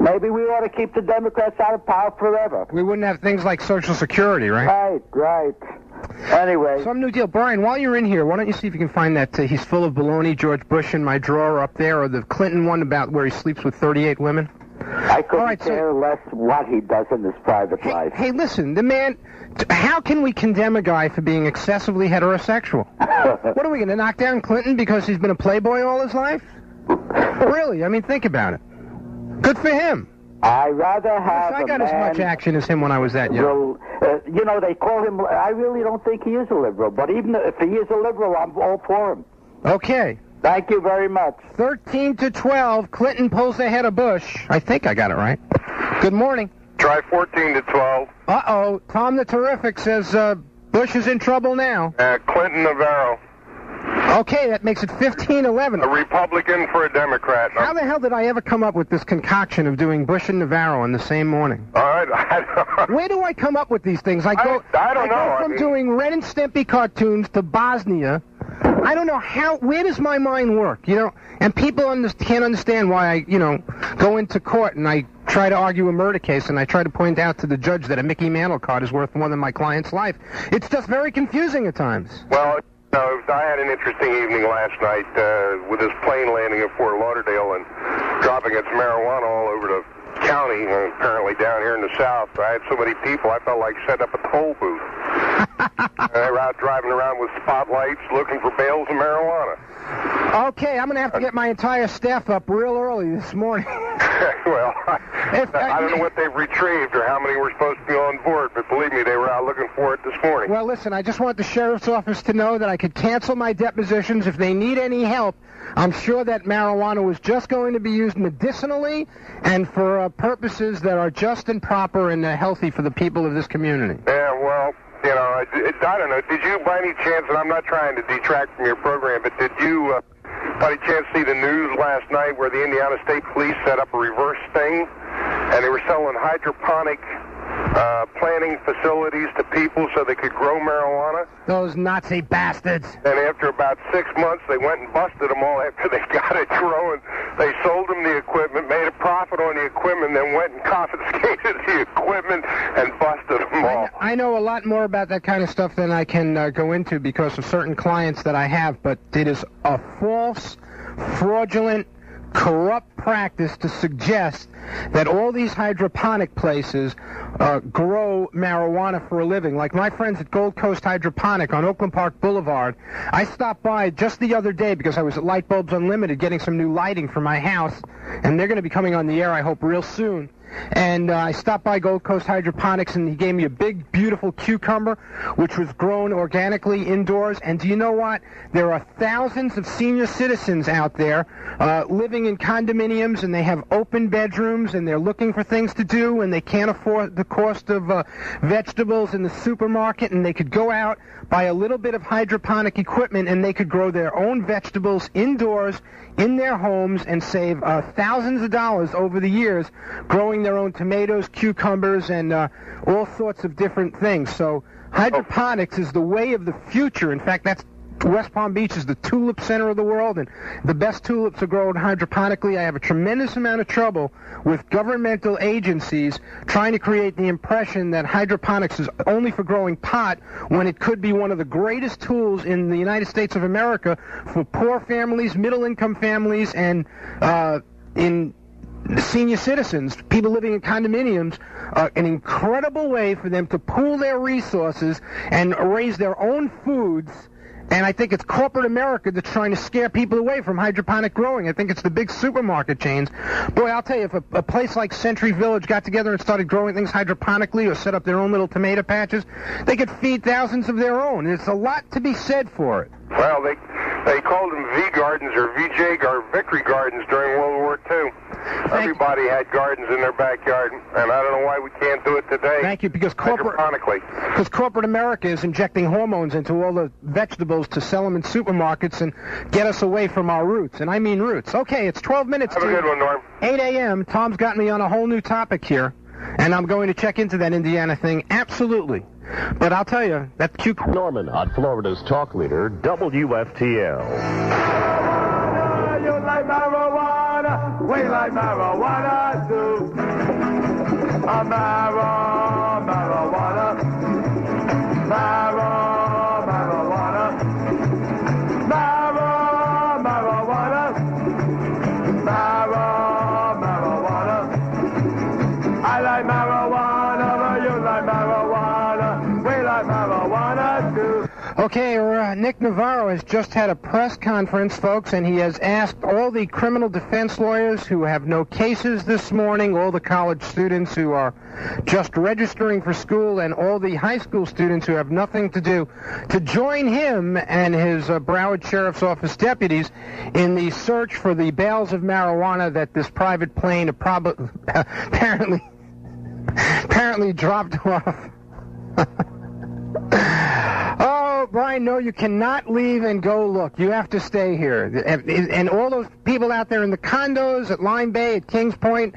Maybe we ought to keep the Democrats out of power forever. We wouldn't have things like Social Security, right? Right. Anyway. Some new deal. Brian, while you're in here, why don't you see if you can find that He's Full of Baloney, George Bush in my drawer up there, or the Clinton one about where he sleeps with 38 women? I couldn't care less what he does in his private life. Hey, listen, the man... How can we condemn a guy for being excessively heterosexual? What are we going to knock down Clinton because he's been a playboy all his life? Really? I mean, think about it. Good for him. I rather have I got as much action as him when I was that young. You know, they call him... I really don't think he is a liberal, but even if he is a liberal, I'm all for him. Okay. Thank you very much. 13-12, Clinton pulls ahead of Bush. I think I got it right. Good morning. Try 14-12. Uh-oh. Tom the Terrific says Bush is in trouble now. Clinton Navarro. Okay, that makes it 15-11. A Republican for a Democrat. How the hell did I ever come up with this concoction of doing Bush and Navarro in the same morning? All right. Where do I come up with these things? I don't know. Go from doing Ren and Stimpy cartoons to Bosnia. I don't know how. Where does my mind work? You know, and people can't understand why I, go into court and I try to argue a murder case and I try to point out to the judge that a Mickey Mantle card is worth more than my client's life. It's just very confusing at times. Well, I had an interesting evening last night with this plane landing at Fort Lauderdale and dropping its marijuana all over the county, apparently down here in the South. I had so many people, I felt like setting up a toll booth. They were out driving around with spotlights looking for bales of marijuana. Okay, I'm going to have to get my entire staff up real early this morning. Well, I don't know what they've retrieved or how many were supposed to be on board, but believe me, they were out looking for it this morning. Well, listen, I just want the sheriff's office to know that I could cancel my depositions if they need any help. I'm sure that marijuana was just going to be used medicinally and for purposes that are just and proper and healthy for the people of this community. Yeah, well, I don't know. Did you, by any chance, and I'm not trying to detract from your program, but did you, by any chance, see the news last night where the Indiana State Police set up a reverse sting, and they were selling hydroponic planting facilities to people so they could grow marijuana? Those Nazi bastards. And after about 6 months, they went and busted them all after they got it growing. They sold them the equipment, made a profit on the equipment, then went and confiscated the equipment and busted them all. I know a lot more about that kind of stuff than I can go into because of certain clients that I have, but it is a false, fraudulent, corrupt practice to suggest that all these hydroponic places grow marijuana for a living. Like my friends at Gold Coast Hydroponic on Oakland Park Boulevard. I stopped by just the other day because I was at Light Bulbs Unlimited getting some new lighting for my house, and they're going to be coming on the air, I hope, real soon. And I stopped by Gold Coast Hydroponics, and he gave me a big, beautiful cucumber, which was grown organically indoors. And do you know what? There are thousands of senior citizens out there living in condominiums condominiums and they have open bedrooms and they're looking for things to do and they can't afford the cost of vegetables in the supermarket, and they could go out, buy a little bit of hydroponic equipment, and they could grow their own vegetables indoors in their homes and save thousands of dollars over the years growing their own tomatoes, cucumbers, and all sorts of different things. So hydroponics is the way of the future. In fact, that's West Palm Beach is the tulip center of the world, and the best tulips are grown hydroponically. I have a tremendous amount of trouble with governmental agencies trying to create the impression that hydroponics is only for growing pot when it could be one of the greatest tools in the United States of America for poor families, middle-income families, and in senior citizens, people living in condominiums, an incredible way for them to pool their resources and raise their own foods. And I think it's corporate America that's trying to scare people away from hydroponic growing. I think it's the big supermarket chains. Boy, I'll tell you, if a place like Century Village got together and started growing things hydroponically or set up their own little tomato patches, they could feed thousands of their own. There's a lot to be said for it. Well, they called them V gardens or victory gardens during World War II. Everybody had gardens in their backyard, and I don't know why we can't do it today. Thank you, because corporate America is injecting hormones into all the vegetables to sell them in supermarkets and get us away from our roots, and I mean roots. Okay, it's 12 minutes Have a good one, Norm. 8 a.m. Tom's got me on a whole new topic here, and I'm going to check into that Indiana thing, absolutely. But I'll tell you, that cute... Norman on Florida's talk leader, WFTL. You like marijuana, we like marijuana too. Marijuana, marijuana, marijuana, marijuana. I like marijuana, you like marijuana, we like marijuana too. Okay, Nick Navarro has just had a press conference, folks, and he has asked all the criminal defense lawyers who have no cases this morning, all the college students who are just registering for school, and all the high school students who have nothing to do, to join him and his Broward Sheriff's Office deputies in the search for the bales of marijuana that this private plane apparently dropped off. Oh, Brian, no, you cannot leave and go look. You have to stay here. And all those people out there in the condos at Lime Bay, at Kings Point,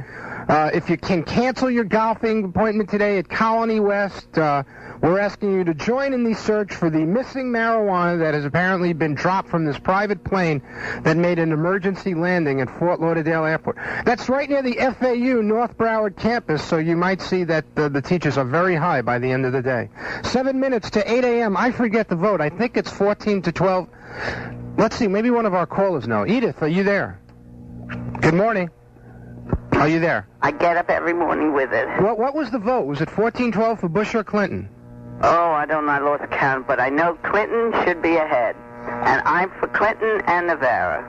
if you can cancel your golfing appointment today at Colony West, we're asking you to join in the search for the missing marijuana that has apparently been dropped from this private plane that made an emergency landing at Fort Lauderdale Airport. That's right near the FAU North Broward campus, so you might see that the teachers are very high by the end of the day. 7 minutes to 8 a.m. I forget the vote. I think it's 14 to 12. Let's see, maybe one of our callers know. Edith, are you there? Good morning. Are you there? I get up every morning with it. What was the vote? Was it 14-12 for Bush or Clinton? Oh, I don't know. I lost count, but I know Clinton should be ahead. And I'm for Clinton and Navarro.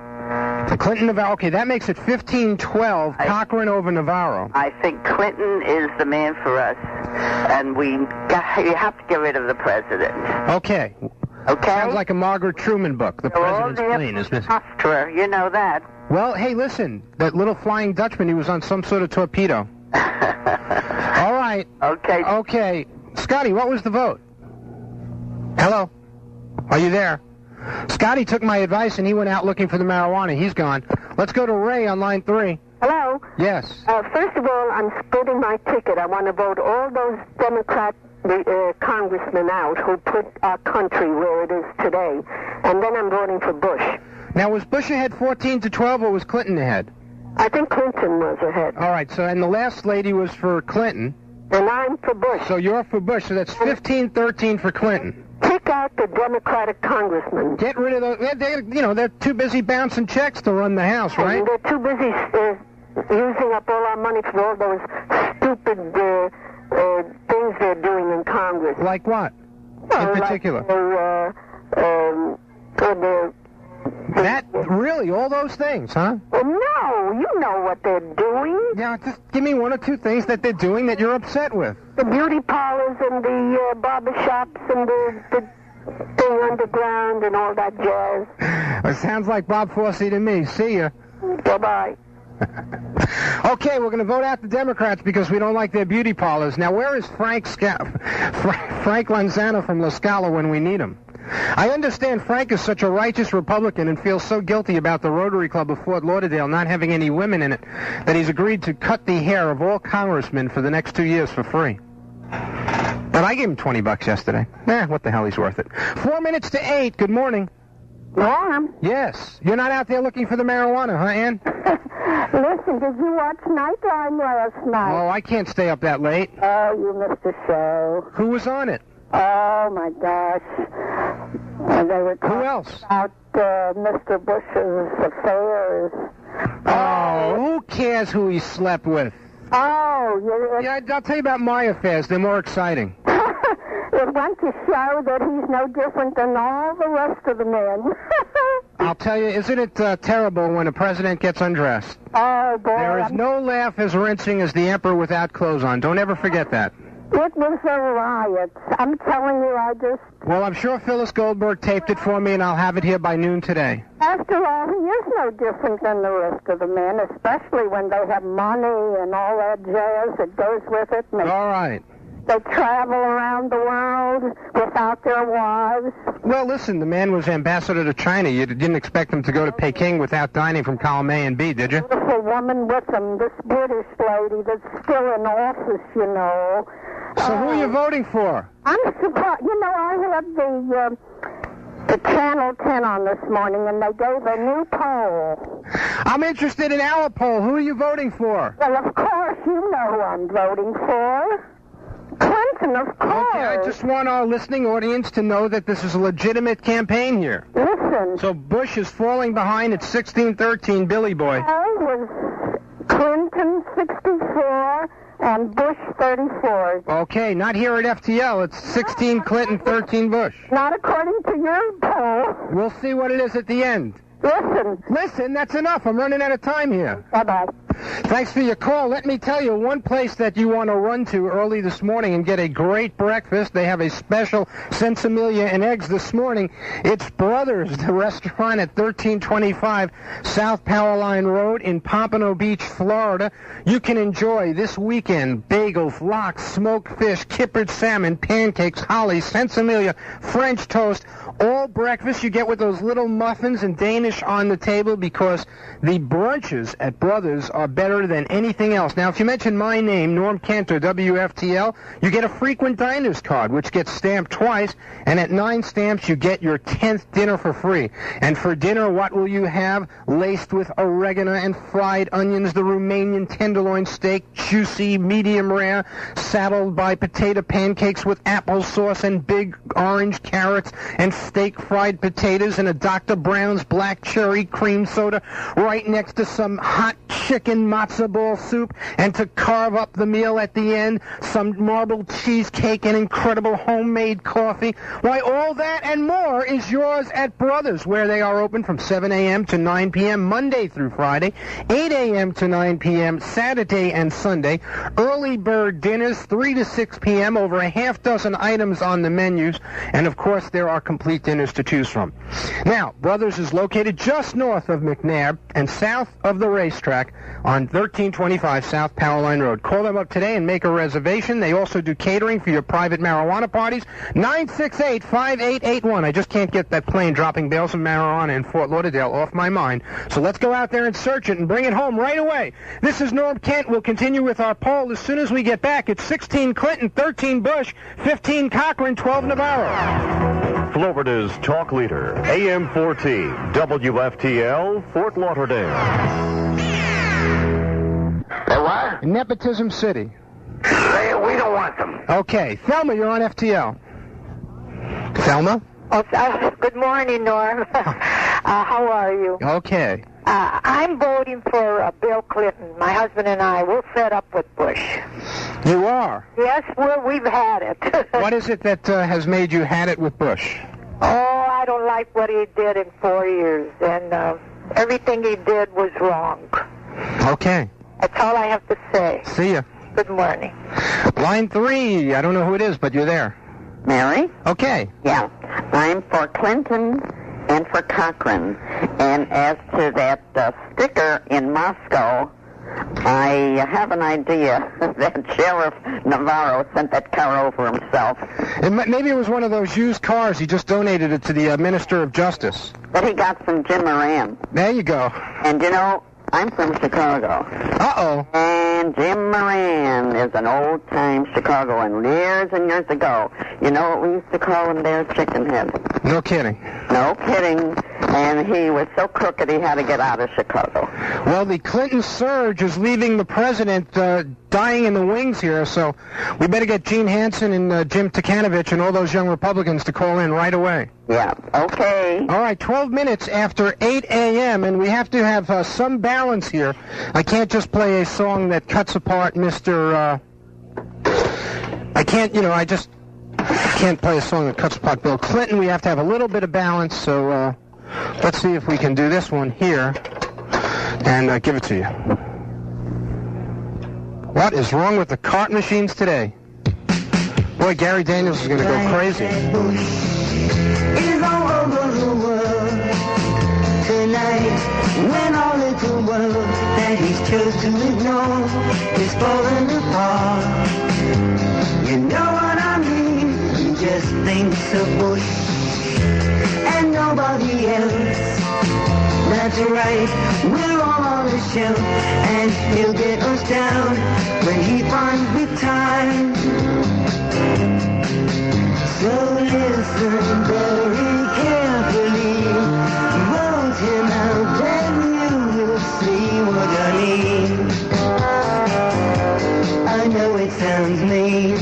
For Clinton, Navarro. Okay, that makes it 15-12, Cochran over Navarro. I think Clinton is the man for us. And you have to get rid of the president. Okay. Okay? Sounds like a Margaret Truman book. The President's Plane is missing. You know that. Well, hey, listen. That little Flying Dutchman, he was on some sort of torpedo. All right. Okay. Okay. Scotty, what was the vote? Hello? Are you there? Scotty took my advice and he went out looking for the marijuana. He's gone. Let's go to Ray on line 3. Hello? Yes. First of all, I'm splitting my ticket. I want to vote all those Democrat congressmen out who put our country where it is today. And then I'm voting for Bush. Now, was Bush ahead 14-12 or was Clinton ahead? I think Clinton was ahead. All right, so, and the last lady was for Clinton. And I'm for Bush. So you're for Bush, so that's 15-13 for Clinton. Kick out the Democratic congressmen. Get rid of those. They're too busy bouncing checks to run the House, right? And they're too busy using up all our money for all those stupid things they're doing in Congress. Like what? In particular? That, really, all those things, huh? Well, no, you know what they're doing. Yeah, just give me one or two things that they're doing that you're upset with. The beauty parlors and the barber shops and the thing underground and all that jazz. It sounds like Bob Fosse to me. See ya. Bye-bye. Okay, we're going to vote out the Democrats because we don't like their beauty parlors. Now, where is Frank Lanzano from La Scala when we need him? I understand Frank is such a righteous Republican and feels so guilty about the Rotary Club of Fort Lauderdale not having any women in it that he's agreed to cut the hair of all congressmen for the next 2 years for free. But I gave him $20 yesterday. What the hell, he's worth it. 4 minutes to 8. Good morning. Norm? Yes. You're not out there looking for the marijuana, huh, Ann? Listen, did you watch Nightline last night? Oh, I can't stay up that late. Oh, you missed the show. Who was on it? Oh, my gosh. They were talking Who else? about Mr. Bush's affairs. Oh, who cares who he slept with? Oh, yeah, I'll tell you about my affairs. They're more exciting. It went to show that he's no different than all the rest of the men. I'll tell you, isn't it terrible when a president gets undressed? Oh, boy. There is no laugh as rinsing as the emperor without clothes on. Don't ever forget that. It was a riot. I'm telling you, Well, I'm sure Phyllis Goldberg taped it for me, and I'll have it here by noon today. After all, he is no different than the rest of the men, especially when they have money and all that jazz that goes with it. All right. They travel around the world without their wives. Well, listen, the man was ambassador to China. You didn't expect him to go to Peking without dining from column A and B, did you? Beautiful woman with him, this British lady that's still in office, you know. So who are you voting for? I'm surprised. You know, I had the Channel 10 on this morning, and they gave a new poll. I'm interested in our poll. Who are you voting for? Well, of course, you know who I'm voting for. Clinton, of course. Okay, I just want our listening audience to know that this is a legitimate campaign here. Listen. So Bush is falling behind at 16-13, Billy Boy. I was Clinton 64 and Bush 34. Okay, not here at FTL. It's 16 Clinton, 13 Bush. Not according to your poll. We'll see what it is at the end. Listen, that's enough. I'm running out of time here. Bye-bye. Thanks for your call. Let me tell you, one place that you want to run to early this morning and get a great breakfast. They have a special Sensimilia and eggs this morning. It's Brothers, the restaurant at 1325 South Powerline Road in Pompano Beach, Florida. You can enjoy this weekend bagels, lox, smoked fish, kippered salmon, pancakes, holly, Sensimilia, French toast, all breakfast you get with those little muffins and Danish on the table because the brunches at Brothers are better than anything else. Now, if you mention my name, Norm Cantor, WFTL, you get a frequent diners card, which gets stamped twice, and at 9 stamps, you get your 10th dinner for free. And for dinner, what will you have? Laced with oregano and fried onions, the Romanian tenderloin steak, juicy, medium rare, saddled by potato pancakes with applesauce and big orange carrots, and steak fried potatoes, and a Dr. Brown's black cherry cream soda right next to some hot chicken matzo ball soup, and to carve up the meal at the end, some marbled cheesecake and incredible homemade coffee. Why, all that and more is yours at Brothers, where they are open from 7 a.m. to 9 p.m. Monday through Friday, 8 a.m. to 9 p.m. Saturday and Sunday. Early bird dinners, 3 to 6 p.m., over a half dozen items on the menus, and of course there are complete dinners to choose from. Now, Brothers is located just north of McNabb and south of the racetrack on 1325 South Powerline Road. Call them up today and make a reservation. They also do catering for your private marijuana parties. 968-5881. I just can't get that plane dropping bales of marijuana in Fort Lauderdale off my mind. So let's go out there and search it and bring it home right away. This is Norm Kent. We'll continue with our poll as soon as we get back. It's 16 Clinton, 13 Bush, 15 Cochran, 12 Navarro. Florida's talk leader, AM 14, WFTL, Fort Lauderdale. What? Nepotism City. We don't want them. Okay. Thelma, you're on FTL. Thelma? Oh, good morning, Norm. How are you? Okay. I'm voting for Bill Clinton. My husband and I, we're fed up with Bush. You are? Yes, we've had it. What is it that has made you had it with Bush? Oh, I don't like what he did in 4 years, and everything he did was wrong. Okay. That's all I have to say. See ya. Good morning. Line 3. I don't know who it is, but you're there. Mary? Okay. Yeah. I'm for Clinton and for Cochran. And as to that sticker in Moscow, I have an idea that Sheriff Navarro sent that car over himself. Maybe it was one of those used cars. He just donated it to the Minister of Justice. That he got from Jim Moran. There you go. And you know, I'm from Chicago. Uh-oh. And Jim Moran is an old-time Chicagoan. Years and years ago. You know what we used to call him there? Chickenhead. No kidding. No kidding. And he was so crooked he had to get out of Chicago. Well, the Clinton surge is leaving the president dying in the wings here, so we better get Gene Hansen and Jim Takanovich and all those young Republicans to call in right away. Yeah, okay. All right, 12 minutes after 8 a.m., and we have to have some balance here. I can't just play a song that cuts apart Mr. I can't, I just can't play a song that cuts apart Bill Clinton. We have to have a little bit of balance, so let's see if we can do this one here and give it to you. What is wrong with the cart machines today? Boy, Gary Daniels is going to go crazy. Is all over the world tonight, when all little world that he's chose to ignore is falling apart. You know what I mean? He just thinks of Bush and nobody else. That's right, we're all on the shelf, and he'll get us down when he finds the time. So listen very carefully, vote him out, then you will see what I mean. I know it sounds mean,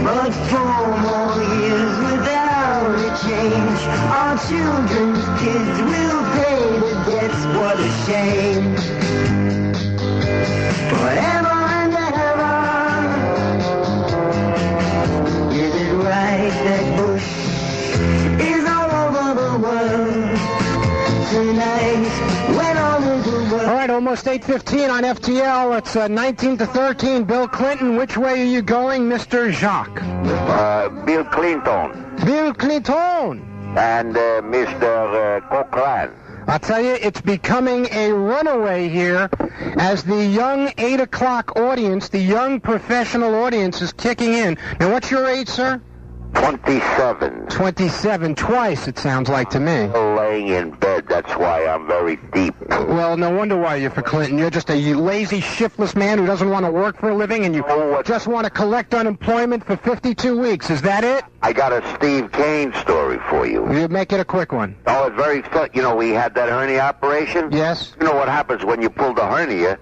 but 4 more years without a change, our children's kids will pay the debts. What a shame. Forever and ever, is it right that Bush is all over the world tonight when all is the world? All right, almost 8:15 on FTL. It's 19-13. Bill Clinton, which way are you going, Mr. Jacques? Bill Clinton. Bill Clinton. And Mr. Cochran. I'll tell you, it's becoming a runaway here as the young 8 o'clock audience, the young professional audience is kicking in. Now, what's your age, sir? 27. 27, twice, it sounds like to me. Laying in bed, that's why I'm very deep. Well, no wonder why you're for Clinton. You're just a lazy, shiftless man who doesn't want to work for a living, and you just want to collect unemployment for 52 weeks. Is that it? I got a Steve Kane story for you. You make it a quick one. Oh, it's very fun. You know, we had that hernia operation? Yes. You know what happens when you pull the hernia?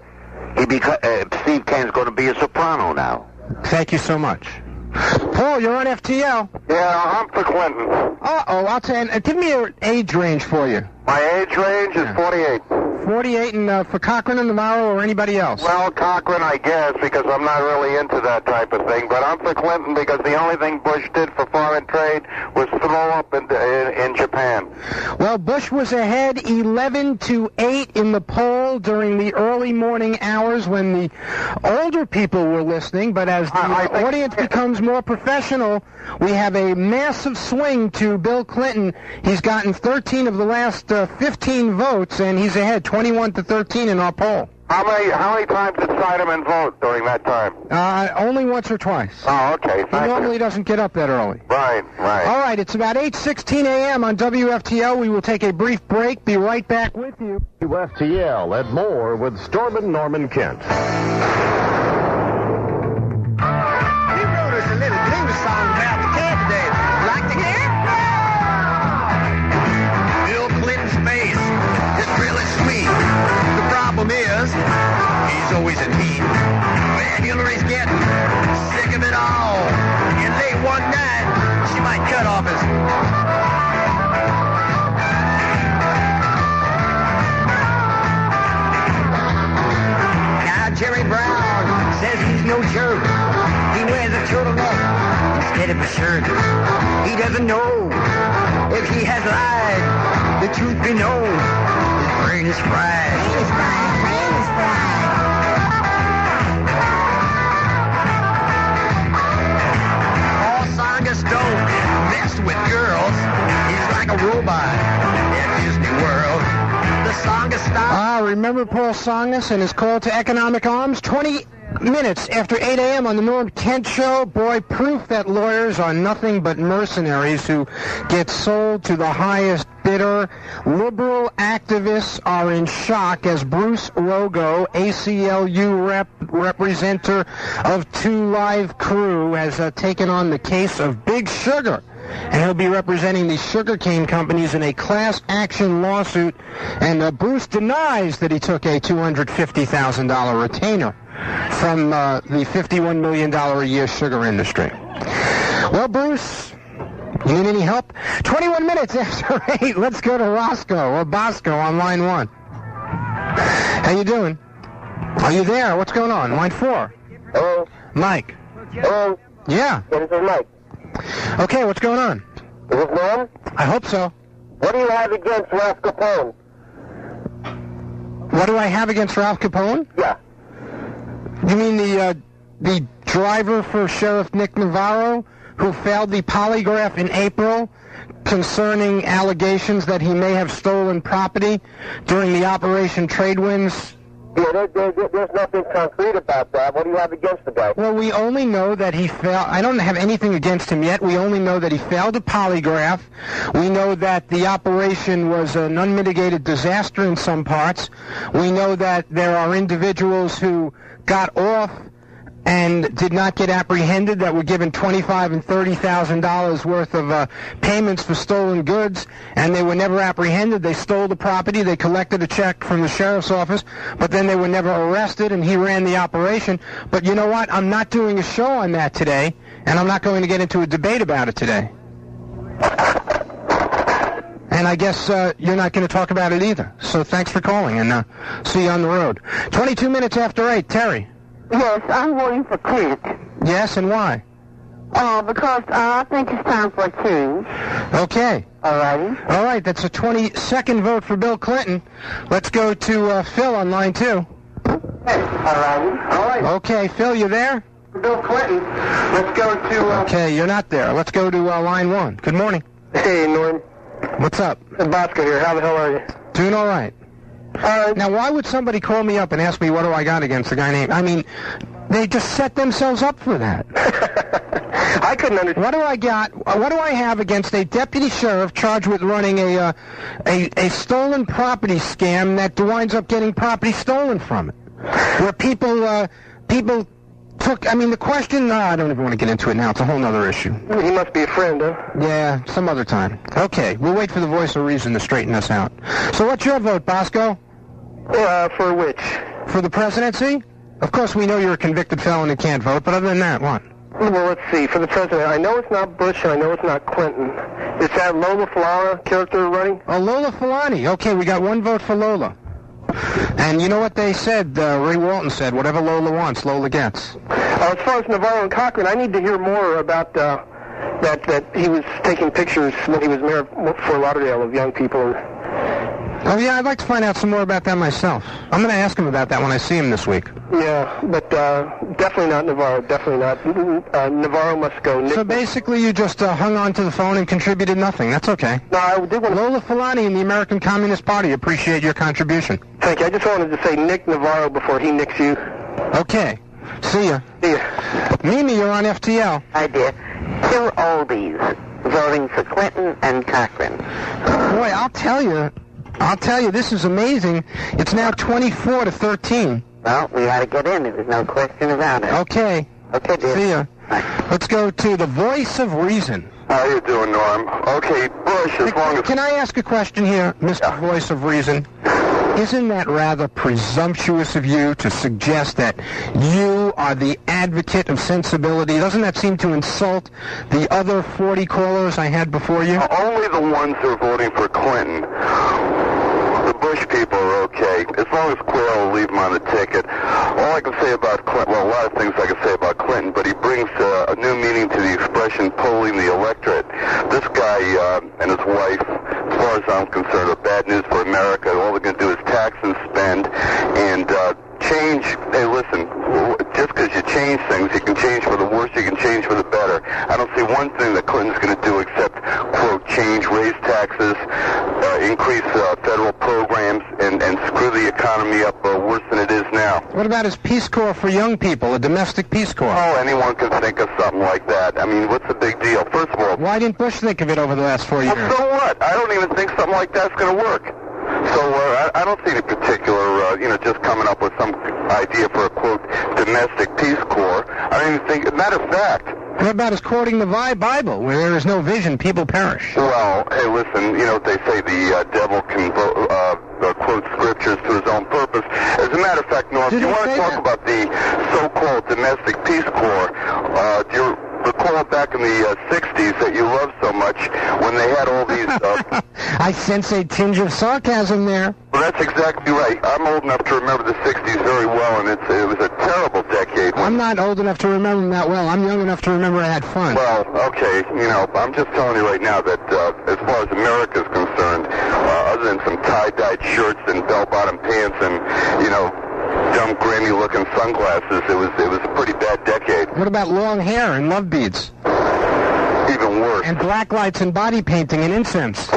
Steve Kane's going to be a soprano now. Thank you so much. Paul, you're on FTL. Yeah, I'm for Clinton. Uh-oh, I'll tell you. Give me your age range for you. My age range is 48. 48, and for Cochran and Navarro or anybody else? Well, Cochran, I guess, because I'm not really into that type of thing. But I'm for Clinton because the only thing Bush did for foreign trade was throw up in Japan. Well, Bush was ahead 11-8 in the poll during the early morning hours when the older people were listening. But as the audience becomes more professional, we have a massive swing to Bill Clinton. He's gotten 13 of the last 15 votes, and he's ahead 21-13 in our poll. How many times did Sideman vote during that time? Only once or twice. Oh, okay. He normally doesn't get up that early. Right. All right, it's about 8:16 a.m. on WFTL. We will take a brief break. Be right back with you. WFTL and more with Stormin' Norman Kent. He wrote us a little blues song about the candidate. Like to hear it? Bill Clinton's face is really sweet. The problem is, he's always in heat. When Hillary's getting sick of it all, and late one night, she might cut off his... Now Jerry Brown says he's no joke. He wears a turtleneck instead of a shirt. He doesn't know if he has lied. The truth be known, his brain is fried. Brain is fried. All Songas don't mess with girls. He's like a robot in Disney World. The song is stopped. Remember Paul Songus and his call to economic arms? 20 minutes after 8 a.m. on the Norm Kent Show. Boy, proof that lawyers are nothing but mercenaries who get sold to the highest bidder. Liberal activists are in shock as Bruce Rogo, ACLU representative of 2 Live Crew, has taken on the case of Big Sugar. And he'll be representing the sugarcane companies in a class action lawsuit. And Bruce denies that he took a $250,000 retainer from the $51 million a year sugar industry. Well, Bruce, you need any help? 21 minutes after 8, let's go to Roscoe or Bosco on line 1. How you doing? Are you there? What's going on? Line 4. Hello. Mike. Hello. Yeah. This is Mike. Okay, what's going on? Is this Norm? I hope so. What do you have against Ralph Capone? What do I have against Ralph Capone? Yeah. You mean the driver for Sheriff Nick Navarro, who failed the polygraph in April concerning allegations that he may have stolen property during the Operation Trade Winds? Yeah, there's nothing concrete about that. What do you have against the guy? Well, we only know that he failed. I don't have anything against him yet. We only know that he failed a polygraph. We know that the operation was an unmitigated disaster in some parts. We know that there are individuals who got off and did not get apprehended that were given $25,000 and $30,000 worth of payments for stolen goods, and they were never apprehended. They stole the property. They collected a check from the sheriff's office, but then they were never arrested, and he ran the operation. But you know what? I'm not doing a show on that today, and I'm not going to get into a debate about it today. And I guess you're not going to talk about it either. So thanks for calling, and see you on the road. 22 minutes after 8, Terry. Yes, I'm voting for Clint. Yes, and why? Because I think it's time for a change. Okay. All righty. All right, that's a 22nd vote for Bill Clinton. Let's go to Phil on line 2. All righty. All right. Okay, Phil, you there? Bill Clinton. Let's go to... Okay, you're not there. Let's go to line 1. Good morning. Hey, Norm. What's up? Bosco here. How the hell are you? Doing all right. Now, why would somebody call me up and ask me what do I got against a guy named... I mean, they just set themselves up for that. I couldn't understand. What do I have against a deputy sheriff charged with running a stolen property scam that winds up getting property stolen from it? Where people took... I mean, the question... I don't even want to get into it now. It's a whole other issue. He must be a friend, huh? Yeah, some other time. Okay, we'll wait for the voice of reason to straighten us out. So what's your vote, Bosco? For which? For the presidency? Of course, we know you're a convicted felon and can't vote, but other than that, what? Well, let's see. For the president, I know it's not Bush, and I know it's not Clinton. Is that Lola Falana character running? Oh, Lola Falani. Okay, we got one vote for Lola. And you know what they said, Ray Walton said, whatever Lola wants, Lola gets. As far as Navarro and Cochran, I need to hear more about that he was taking pictures when he was mayor of Fort Lauderdale of young people. Oh, yeah, I'd like to find out some more about that myself. I'm going to ask him about that when I see him this week. Yeah, but definitely not Navarro, definitely not. Navarro must go. So basically you just hung on to the phone and contributed nothing. That's okay. No, I did want to... Lola Falani and the American Communist Party appreciate your contribution. Thank you. I just wanted to say Nick Navarro before he nicks you. Okay. See ya. See ya. Mimi, you're on FTL. Hi, dear. 2 oldies voting for Clinton and Cochran. Boy, I'll tell you, this is amazing. It's now 24-13. Well, we ought to get in. There's no question about it. Okay. Okay, dear. See ya. Bye. Let's go to the voice of reason. How you doing, Norm? Okay, Bush, as long as... Can I ask a question here, Mr. Voice of Reason? Isn't that rather presumptuous of you to suggest that you are the advocate of sensibility? Doesn't that seem to insult the other 40 callers I had before you? Only the ones who are voting for Clinton. The Bush people are okay. As long as Quayle will leave him on the ticket. All I can say about Clinton, well, a lot of things I can say about Clinton, but he brings a new meaning to the expression polling the electorate. This guy and his wife, as far as I'm concerned, are bad news for America. All they're going to do is tax and spend and change. Hey, listen, just because you change things, you can change for the worse, you can change for the better. I don't see one thing that Clinton's going to do except federal programs and screw the economy up worse than it is now. What about his Peace Corps for young people, a domestic Peace Corps? Oh, anyone can think of something like that. I mean, what's the big deal? First of all... Why didn't Bush think of it over the last 4 years? Well, so what? I don't even think something like that's going to work. So I don't see any particular, just coming up with some idea for a, quote, domestic Peace Corps. I don't even think... Matter of fact... What about his quoting the Bible, where there is no vision, people perish? Well, hey, listen, you know what they say, the devil can quote scriptures to his own purpose. As a matter of fact, Norm, if you want to talk about the so-called domestic Peace Corps, do you recall back in the 60s that you loved so much when they had all these... I sense a tinge of sarcasm there. Well, that's exactly right. I'm old enough to remember the 60s very well, and it was a terrible decade. I'm not old enough to remember them that well. I'm young enough to remember I had fun. Well, okay, I'm just telling you right now that as far as America's concerned, other than some tie-dyed shirts and bell-bottom pants and, dumb Grammy-looking sunglasses, it was a pretty bad decade. What about long hair and love beads? Even worse. And black lights and body painting and incense.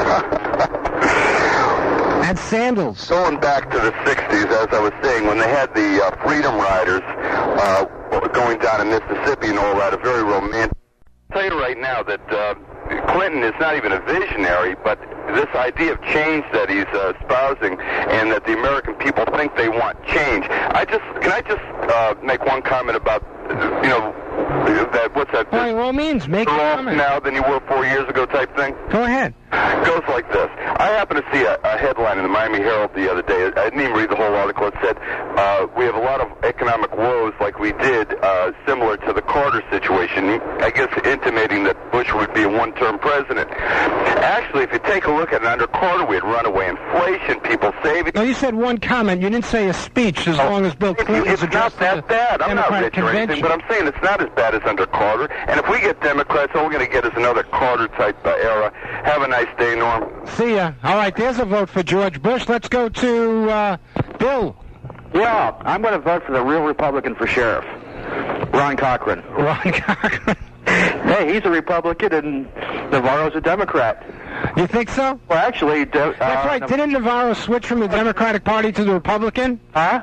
And sandals. Going back to the 60s, as I was saying, when they had the Freedom Riders going down in Mississippi and all that, a very romantic... I'll tell you right now that Clinton is not even a visionary, but this idea of change that he's espousing and that the American people think they want change. Can I just make one comment about, what's that? By all means, make a comment. Now than you were 4 years ago type thing? Go ahead. It goes like this. I happened to see a headline in the Miami Herald the other day. I didn't even read the whole article. It said, we have a lot of economic woes like we did, similar to the Carter situation, I guess intimating that Bush would be a one-term president. Actually, if you take a look at it, under Carter, we had runaway inflation, people saving... No, you said one comment. You didn't say a speech as long as Bill Clinton was addressed to the bad. I'm not rich or anything, but I'm saying it's not as bad as under Carter. And if we get Democrats, all we're going to get is another Carter-type era. Have a nice day, Norm. See ya. All right, there's a vote for George Bush. Let's go to Bill. Yeah, I'm going to vote for the real Republican for sheriff, Ron Cochran. Ron Cochran. Hey, he's a Republican and Navarro's a Democrat. You think so? Well, actually... That's right. Didn't Navarro switch from the Democratic Party to the Republican? Huh?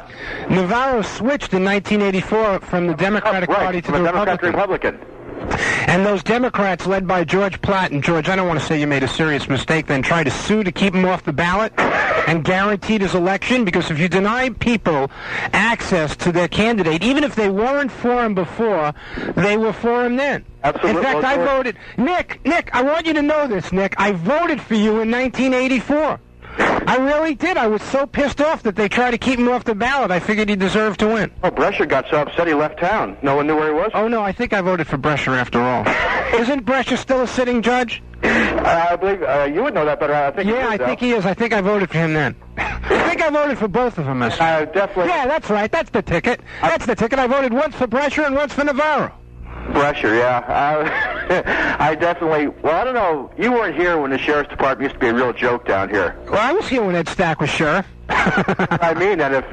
Navarro switched in 1984 from the Democratic Party to the Republican. And those Democrats led by George Platt, and George, I don't want to say you made a serious mistake, then tried to sue to keep him off the ballot and guaranteed his election, because if you deny people access to their candidate, even if they weren't for him before, they were for him then. Absolutely. In fact, I voted... Nick, I want you to know this, Nick. I voted for you in 1984. I really did. I was so pissed off that they tried to keep him off the ballot. I figured he deserved to win. Oh, Brescher got so upset he left town. No one knew where he was? Oh, no, I think I voted for Brescher after all. Isn't Brescher still a sitting judge? I believe you would know that better. I think I think he is. I think I voted for him then. I think I voted for both of them. Definitely. Yeah, that's right. That's the ticket. That's the ticket. I voted once for Brescher and once for Navarro. Brescher, yeah. I definitely... Well, I don't know. You weren't here when the Sheriff's Department used to be a real joke down here. Well, I was here when Ed Stack was sheriff. I mean, and if,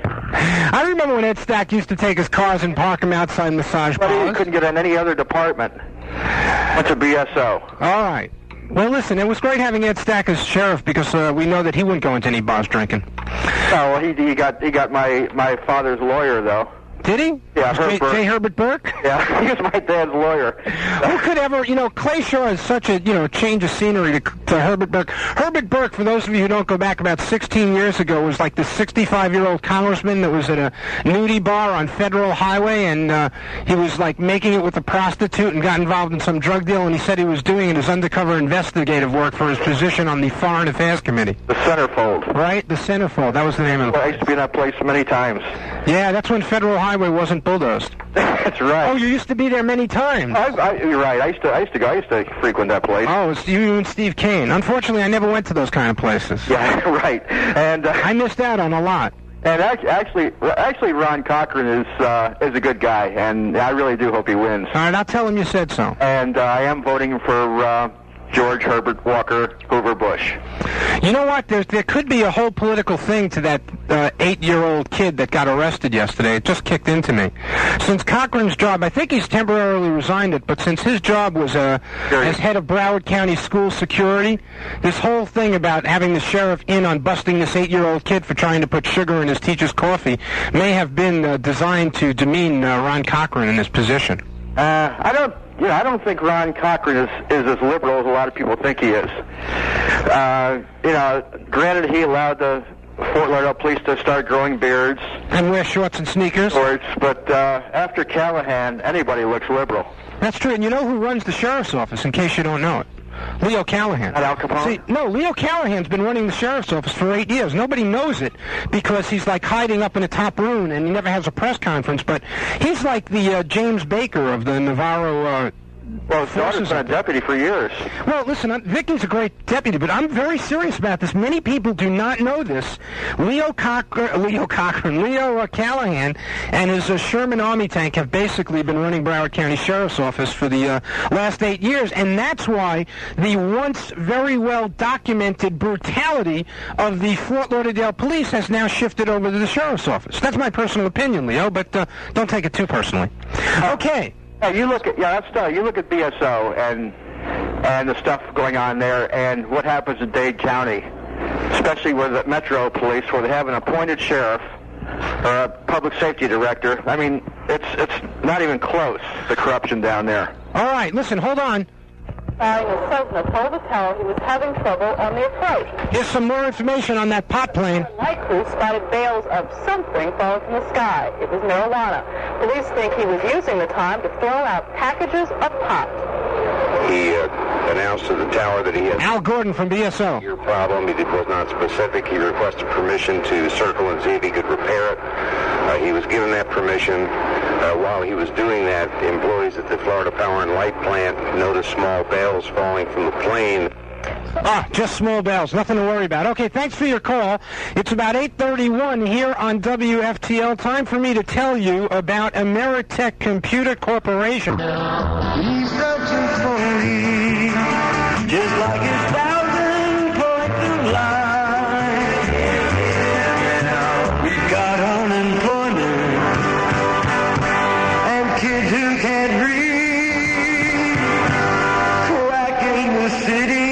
I remember when Ed Stack used to take his cars and park them outside massage parlors. He couldn't get in any other department. What's a BSO? All right. Well, listen, it was great having Ed Stack as sheriff because we know that he wouldn't go into any bars drinking. Oh, well, he got my father's lawyer, though. Did he? Yeah, J. Herbert Burke? Yeah, he was my dad's lawyer. Who could ever, Clay Shaw is such a, change of scenery to Herbert Burke. Herbert Burke, for those of you who don't go back about 16 years ago, was like this 65-year-old congressman that was at a nudie bar on Federal Highway, and he was like making it with a prostitute and got involved in some drug deal, and he said he was doing it as undercover investigative work for his position on the Foreign Affairs Committee. The Centerfold. Right, the Centerfold. That was the name of it. I used to be in that place many times. Yeah, that's when Federal Highway wasn't bulldozed. That's right. Oh, you used to be there many times. You're right. I used to frequent that place. Oh, it's you and Steve Kane. Unfortunately, I never went to those kind of places. Yeah, right. And I missed out on a lot. And actually, Ron Cochran is a good guy, and I really do hope he wins. All right, I'll tell him you said so. And I am voting for George Herbert Walker Hoover Bush. You know what? There could be a whole political thing to that 8-year-old kid that got arrested yesterday. It just kicked into me. Since Cochran's job, I think he's temporarily resigned it, but since his job was as head of Broward County School Security, this whole thing about having the sheriff in on busting this 8-year-old kid for trying to put sugar in his teacher's coffee may have been designed to demean Ron Cochran in his position. I don't think Ron Cochran is as liberal as a lot of people think he is. Granted, he allowed the Fort Lauderdale police to start growing beards and wear shorts and sneakers. But after Callahan, anybody looks liberal. That's true. And you know who runs the sheriff's office, in case you don't know it? Leo Callahan. At Al Capone? See, no, Leo Callahan's been running the sheriff's office for 8 years. Nobody knows it because he's like hiding up in a top room and he never has a press conference. But he's like the James Baker of the Navarro. Well, his daughter's been a deputy for years. Well, listen, Vicky's a great deputy, but I'm very serious about this. Many people do not know this. Leo Callahan and his Sherman Army tank have basically been running Broward County Sheriff's Office for the last 8 years, and that's why the once very well documented brutality of the Fort Lauderdale police has now shifted over to the Sheriff's Office. That's my personal opinion, Leo, but don't take it too personally. Okay. You look at you look at BSO and the stuff going on there, and what happens in Dade County, especially with the Metro Police, where they have an appointed sheriff or a public safety director. I mean, it's not even close, the corruption down there. All right, listen, hold on. Cessna told the tower he was having trouble on the approach. Here's some more information on that pot plane. Light crew spotted bales of something falling from the sky. It was marijuana. Police think he was using the time to throw out packages of pot. He announced to the tower that he had Al Gordon from BSO. Your problem. It was not specific. He requested permission to circle and see if he could repair it. He was given that permission. While he was doing that, the employees at the Florida Power and Light plant noticed small bales falling from the plane. Just small bells. Nothing to worry about. Okay, thanks for your call. It's about 8:31 here on WFTL. Time for me to tell you about Ameritech Computer Corporation. He's searching for me, just like his 1,000 points of light. We've got unemployment and kids who can't read, crack in the city.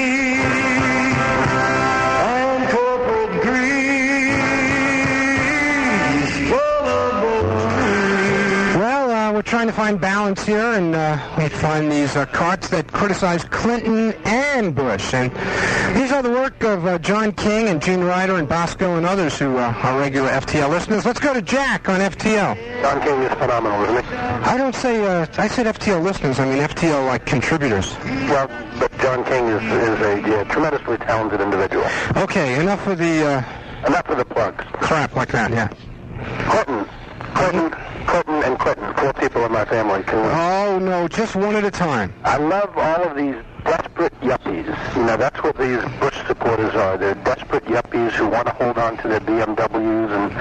We're trying to find balance here, and we find these carts that criticize Clinton and Bush. And these are the work of John King and Gene Ryder and Bosco and others who are regular FTL listeners. Let's go to Jack on FTL. John King is phenomenal, isn't he? I don't say, I said FTL listeners. I mean FTL like contributors. Well, but John King is a tremendously talented individual. Okay, enough of the... enough of the plugs. Crap like that, yeah. Clinton, and Clinton, 4 people in my family. Oh, no, just one at a time. I love all of these desperate yuppies. You know, that's what these Bush supporters are. They're desperate yuppies who want to hold on to their BMWs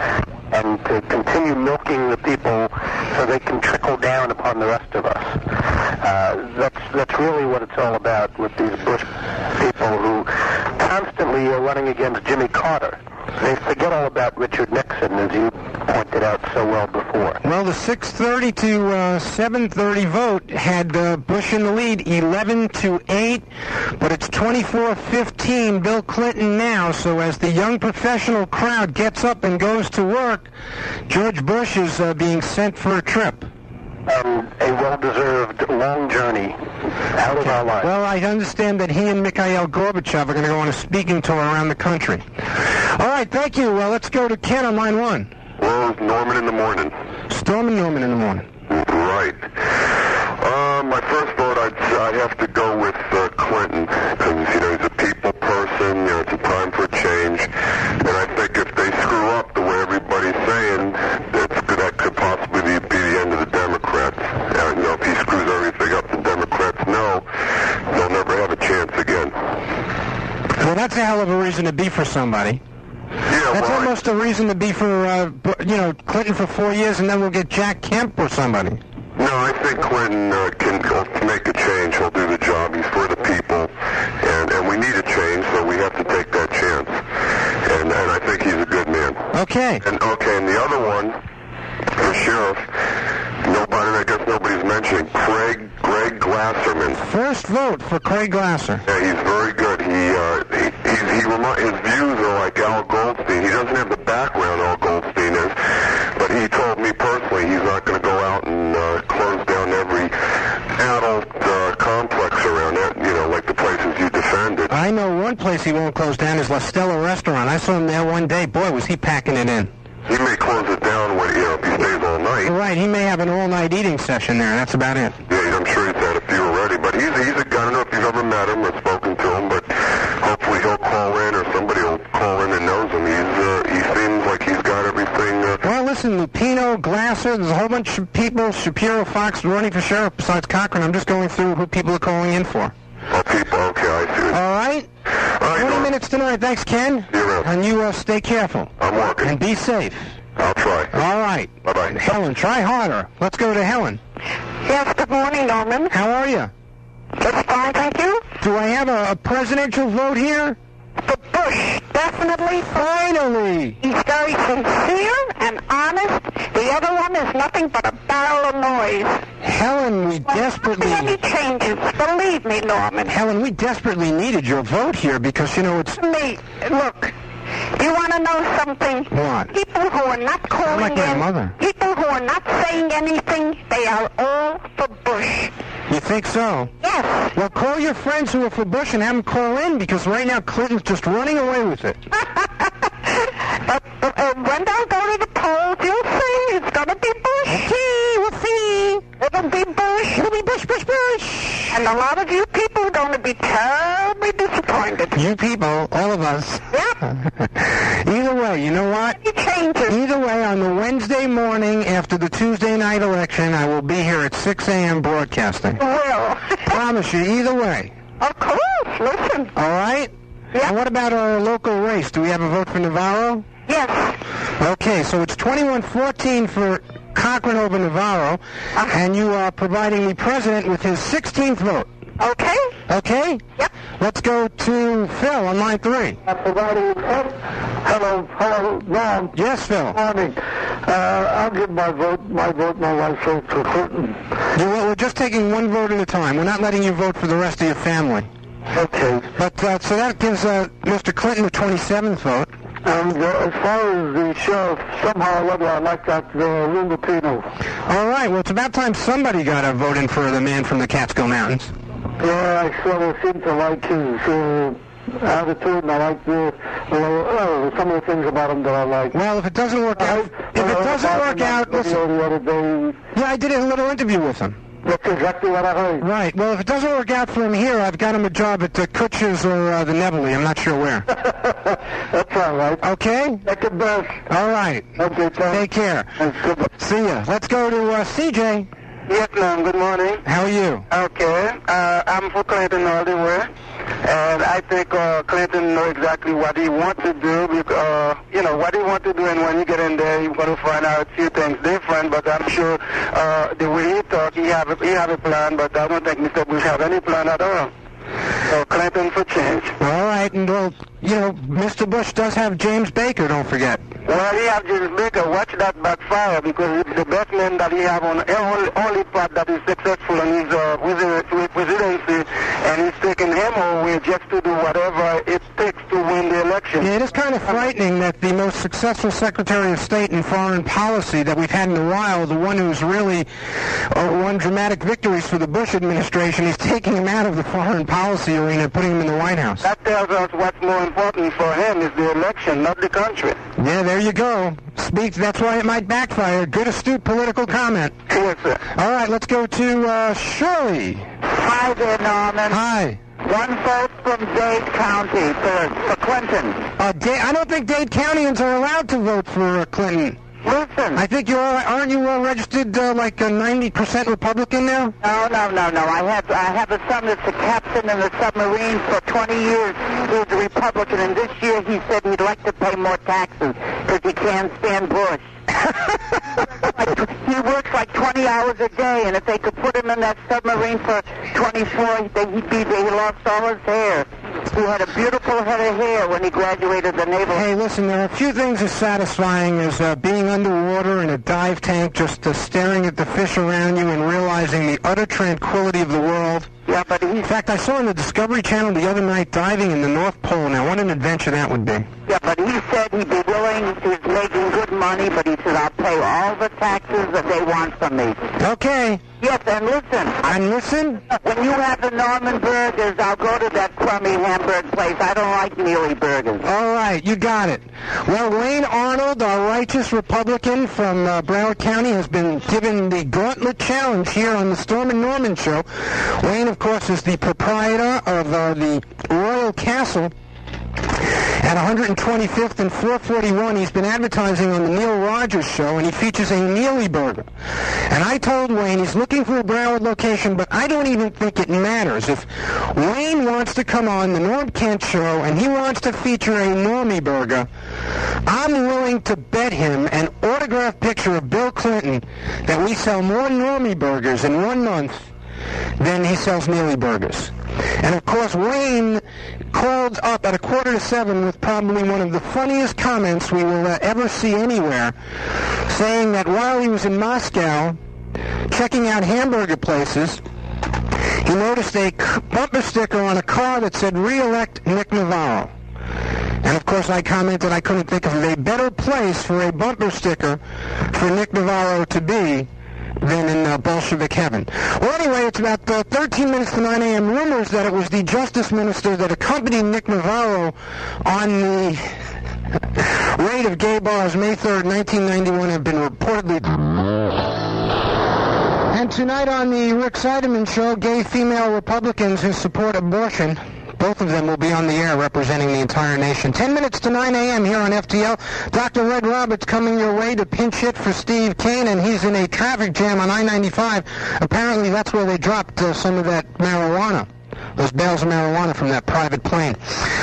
and to continue milking the people so they can trickle down upon the rest of us. That's really what it's all about with these Bush people who constantly are running against Jimmy Carter. They forget all about Richard Nixon, as you pointed out so well before. Well, the 6:30 to 7:30 vote had Bush in the lead, 11-8, but it's 24-15 Bill Clinton now. So as the young professional crowd gets up and goes to work, George Bush is being sent for a trip. A well-deserved long journey out of our lives. Well, I understand that he and Mikhail Gorbachev are going to go on a speaking tour around the country. All right, thank you. Let's go to Ken on line 1. Well, Norman in the morning. Storm and Norman in the morning. Right. My first thought, I'd have to go with Clinton, because, he's a people person, it's a time for change, and I think if they screw up the way everybody's saying, that could possibly be the end of the Democrats. If he screws everything up, the Democrats know they'll never have a chance again. Well, that's a hell of a reason to be for somebody. Yeah, that's almost a reason to be for, Clinton for 4 years, and then we'll get Jack Kemp or somebody. No, I think Clinton can make a change. He'll do the job. He's for the people, and we need a change, so we have to take that chance. And I think he's a good man. Okay. And the other one, the sheriff, I guess nobody's mentioning, Greg Glasserman. First vote for Craig Glasser. Yeah, he's very good. His views are like Al Goldstein. He doesn't have the background Al Goldstein is, but he told me personally he's not going to go out and close down every adult complex around that, like the places you defended. I know one place he won't close down is La Stella Restaurant. I saw him there one day. Boy, was he packing it in. He may close it down when if he stays all night. Right, he may have an all-night eating session there. That's about it. Yeah, I'm sure he's had a few already, but he's a guy. I don't know if you've ever met him or spoken to him, but hopefully he'll call in or somebody will call in and knows him. He seems like he's got everything. Well, listen, Lupino, Glasser, there's a whole bunch of people, Shapiro, Fox, running for sheriff besides Cochran. I'm just going through who people are calling in for. Oh, people, okay, I see. All right. 20 minutes tonight. Thanks, Ken. And you stay careful. I'm working. And be safe. I'll try. All right. Bye-bye. Helen, try harder. Let's go to Helen. Yes, good morning, Norman. How are you? Just fine, thank you. Do I have a presidential vote here? For Bush, definitely. Finally. He's very sincere and honest. The other one is nothing but a barrel of noise. Helen, we desperately... Any changes, believe me, Norman. Helen, we desperately needed your vote here because, it's... Me, look, you want to know something? What? People who are not calling like my mother. People who are not saying anything, they are all for Bush. You think so? Yes. Well, call your friends who are for Bush and have them call in because right now Clinton's just running away with it. But when they'll go to the polls, you'll see it's going to be Bush. Okay, we'll see. It'll be Bush. It'll be Bush, Bush, Bush. And a lot of you people are going to be terribly disappointed. You people, all of us. Yep. Either way, you know what? Either way, on the Wednesday morning after the Tuesday night election, I will be here at 6 a.m. broadcasting. Will. Promise you, either way. Of course, listen. All right? Yep. And what about our local race? Do we have a vote for Navarro? Yes. Okay, so it's 21-14 for Cochran over Navarro, and you are providing the president with his 16th vote. Okay. Okay? Yep. Let's go to Phil on line 3. Hello, Ron. Yes, Phil. Morning. I'll give my vote, my wife's vote for Clinton. We're just taking one vote at a time. We're not letting you vote for the rest of your family. Okay. But, so that gives Mr. Clinton the 27th vote. And as far as the sheriff, somehow or other, I like that Lou Lupino. All right. Well, it's about time somebody got a vote in for the man from the Catskill Mountains. Yeah, I sort of seem to like his attitude, and I like some of the things about him that I like. Well, if it doesn't work out, listen. Yeah, I did a little interview with him. That's exactly what I heard. Right. Well, if it doesn't work out for him here, I've got him a job at the Kutcher's or the Nebely. I'm not sure where. That's all right. Okay? Take it back. All right. Okay, take care. See ya. Let's go to CJ. Yes, ma'am. Good morning. How are you? Okay. I'm for Clinton all the way. And I think Clinton knows exactly what he wants to do. Because, what he wants to do, and when you get in there, you're going to find out a few things different. But I'm sure the way he talks, he have a plan. But I don't think Mr. Bush have any plan at all. So Clinton for change. All right. And, Mr. Bush does have James Baker, don't forget. Well, he have James Baker. Watch that backfire, because it's the best man that he have on only part that is successful in his presidency, and he's taking him away just to do whatever it takes to win the election. Yeah, it is kind of frightening that the most successful Secretary of State in foreign policy that we've had in a while, the one who's really won dramatic victories for the Bush administration, he's taking him out of the foreign policy arena and putting him in the White House. That tells us what's more important for him is the election, not the country. Yeah, there you go. That's why it might backfire. Good, astute political comment. Yes, sir. All right, let's go to Shirley. Hi there, Norman. Hi. One vote from Dade County for Clinton. I don't think Dade Countyans are allowed to vote for Clinton. Listen. I think aren't you registered like a 90% Republican now? No. I have a son that's a captain in the submarine for 20 years. He's a Republican, and this year he said he'd like to pay more taxes because he can't stand Bush. Like he works like 20 hours a day, and if they could put him in that submarine for 24, he lost all his hair. He had a beautiful head of hair when he graduated the Naval. Hey, listen, there are a few things as satisfying as being underwater in a dive tank, just staring at the fish around you and realizing the utter tranquility of the world. Yeah, but in fact, I saw on the Discovery Channel the other night diving in the North Pole. Now, what an adventure that would be. Yeah, but he said he'd be willing, he's making good money, but he said, I'll pay all the taxes that they want from me. Okay. Yes, and listen. And listen? When you have the Norman burgers, I'll go to that crummy hamburger place. I don't like mealy burgers. All right, you got it. Well, Wayne Arnold, our righteous Republican from Broward County, has been given the gauntlet challenge here on the Storm and Norman show. Wayne, of course, is the proprietor of the Royal Castle at 125th and 441. He's been advertising on the Neil Rogers show, and he features a mealy burger. And I told Wayne he's looking for a Broward location, but I don't even think it matters. If Wayne wants to come on the Norm Kent show and he wants to feature a normie burger, I'm willing to bet him an autographed picture of Bill Clinton that we sell more normie burgers in 1 month than he sells mealy burgers. And of course, Wayne called up at 6:45 with probably one of the funniest comments we will ever see anywhere, saying that while he was in Moscow checking out hamburger places, he noticed a bumper sticker on a car that said, "Re-elect Nick Navarro." And of course, I commented I couldn't think of a better place for a bumper sticker for Nick Navarro to be than in Bolshevik heaven. Well, anyway, it's about 13 minutes to 9 a.m. Rumors that it was the Justice Minister that accompanied Nick Navarro on the raid of gay bars May 3rd, 1991 have been reportedly... And tonight on the Rick Seidemann Show, gay female Republicans who support abortion. Both of them will be on the air representing the entire nation. 10 minutes to 9 a.m. here on FTL. Dr. Red Roberts coming your way to pinch hit for Steve Kane, and he's in a traffic jam on I-95. Apparently that's where they dropped some of that marijuana. Those bales of marijuana from that private plane.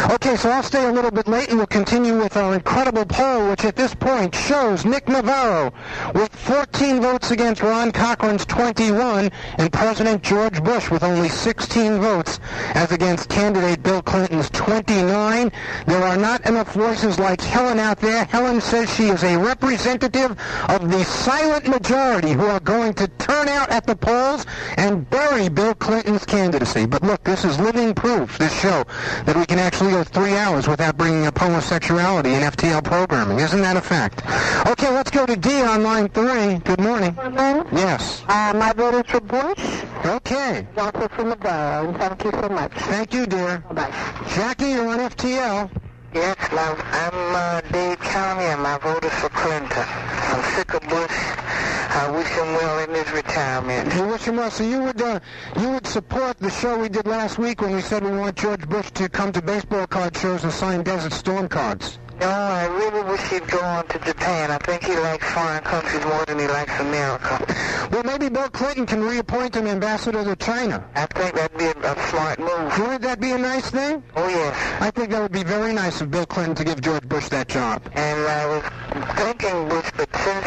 Okay, so I'll stay a little bit late, and we'll continue with our incredible poll, which at this point shows Nick Navarro with 14 votes against Ron Cochran's 21, and President George Bush with only 16 votes as against candidate Bill Clinton's 29. There are not enough voices like Helen out there. Helen says she is a representative of the silent majority who are going to turn out at the polls and bury Bill Clinton's candidacy. But look, this is living proof, this show, that we can actually go 3 hours without bringing up homosexuality in FTL programming. Isn't that a fact? Okay, let's go to D on line 3. Good morning. Yes. My vote is for Bush. Okay. Also for Navarro, and thank you so much. Thank you, dear. Bye-bye. Jackie, you're on FTL. Yes, love. I'm Dade County, and my vote is for Clinton. I'm sick of Bush. I wish him well in his retirement. You wish him well. So you would support the show we did last week when we said we want George Bush to come to baseball card shows and sign Desert Storm cards. No, I really wish he'd go on to Japan. I think he likes foreign countries more than he likes America. Well, maybe Bill Clinton can reappoint him ambassador to China. I think that'd be a smart move. Wouldn't that be a nice thing? Oh, yes. I think that would be very nice of Bill Clinton to give George Bush that job. And I was thinking Bush, but since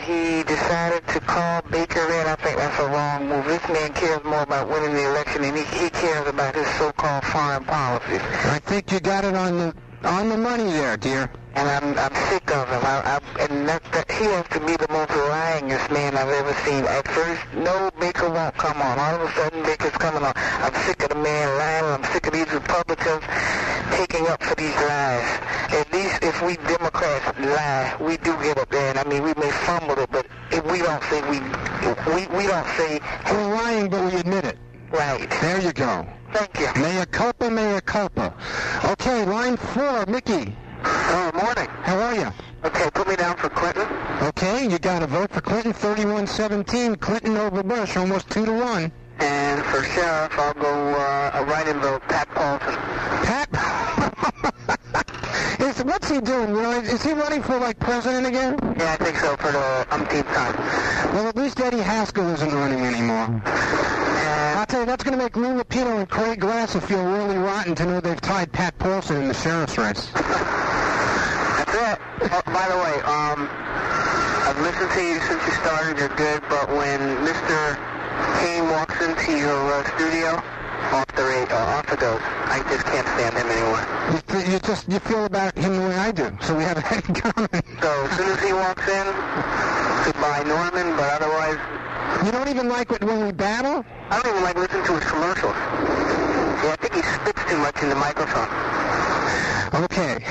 he decided to call Baker in, I think that's a wrong move. This man cares more about winning the election than he cares about his so-called foreign policy. I think you got it on the money there, dear. And I'm sick of him. He has to be the most lyingest man I've ever seen. At first, no, Baker won't come on. All of a sudden, Baker's coming on. I'm sick of the man lying. I'm sick of these Republicans taking up for these lies. At least if we Democrats lie, we do get up there. And I mean, we may fumble it, but if we don't say we don't say we're lying, but we admit it. Right. There you go. Thank you. Mea culpa, mea culpa. Okay, line 4, Mickey. Oh, morning. How are you? Okay, put me down for Clinton. Okay, you got a vote for Clinton, 31-17. Clinton over Bush, almost 2-1. And for sheriff, I'll go a write-in vote, Pat Paulson. Pat? What's he doing? Is he running for, president again? Yeah, I think so, for the umpteenth time. Well, at least Eddie Haskell isn't running anymore. I'll tell you, that's going to make Lou Lupino and Craig Glasser feel really rotten to know they've tied Pat Paulson in the sheriff's race. That's it. Oh, by the way, I've listened to you since you started. You're good, but when Mr. Kane walks into your studio, off the ghost, I just can't stand him anymore. You feel about him the way I do, so we have that in common. So as soon as he walks in, goodbye Norman, but otherwise... You don't even like it when we battle? I don't even like listening to his commercials. Yeah, I think he spits too much in the microphone. Okay.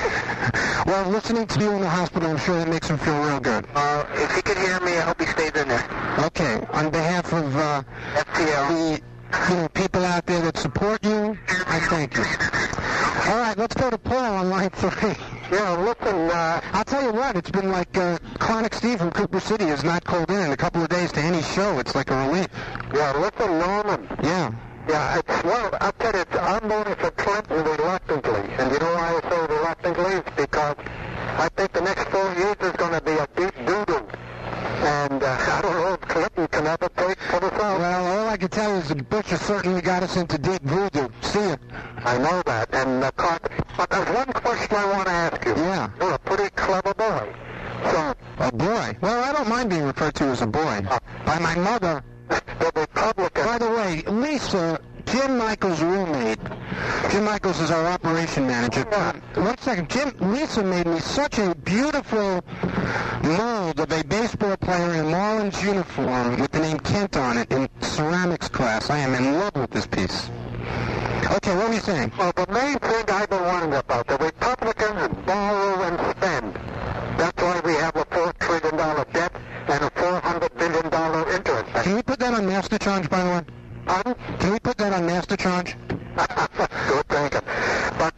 Well, listening to you in the hospital, I'm sure that makes him feel real good. If he can hear me, I hope he stays in there. Okay. On behalf of FTL. the people out there that support you, I thank you. All right, let's go to Paul on line 3. Yeah, listen, I'll tell you what, it's been like Chronic Steve from Cooper City has not called in a couple of days to any show. It's like a relief. Yeah, listen, Norman. Yeah. Yeah, I'll tell you, I'm voting for Clinton reluctantly. And you know why I say reluctantly? It's because I think the next 4 years is going to be a deep doo-doo. And I don't know if Clinton can ever take for the South. Well, all I can tell you is that Bush has certainly got us into deep voodoo. See ya. I know that. And but there's one question I want to ask you. Yeah. You're a pretty clever boy. So, a boy? Well, I don't mind being referred to as a boy. By my mother. The Republican. By the way, Lisa, Jim Michaels' roommate. Jim Michaels is our operation manager. One second. Lisa made me such a beautiful mold of a baseball player in a Marlins uniform with the name Kent on it in ceramics class. I am in love with this piece. Okay, what were you saying? Well, the main thing I've been wondering about, the Republicans borrow and spend. That's why we have a $4 trillion debt and a $400 billion interest. Can we put that on master charge, by the way? Pardon? Can we put that on master charge? Good thinking. But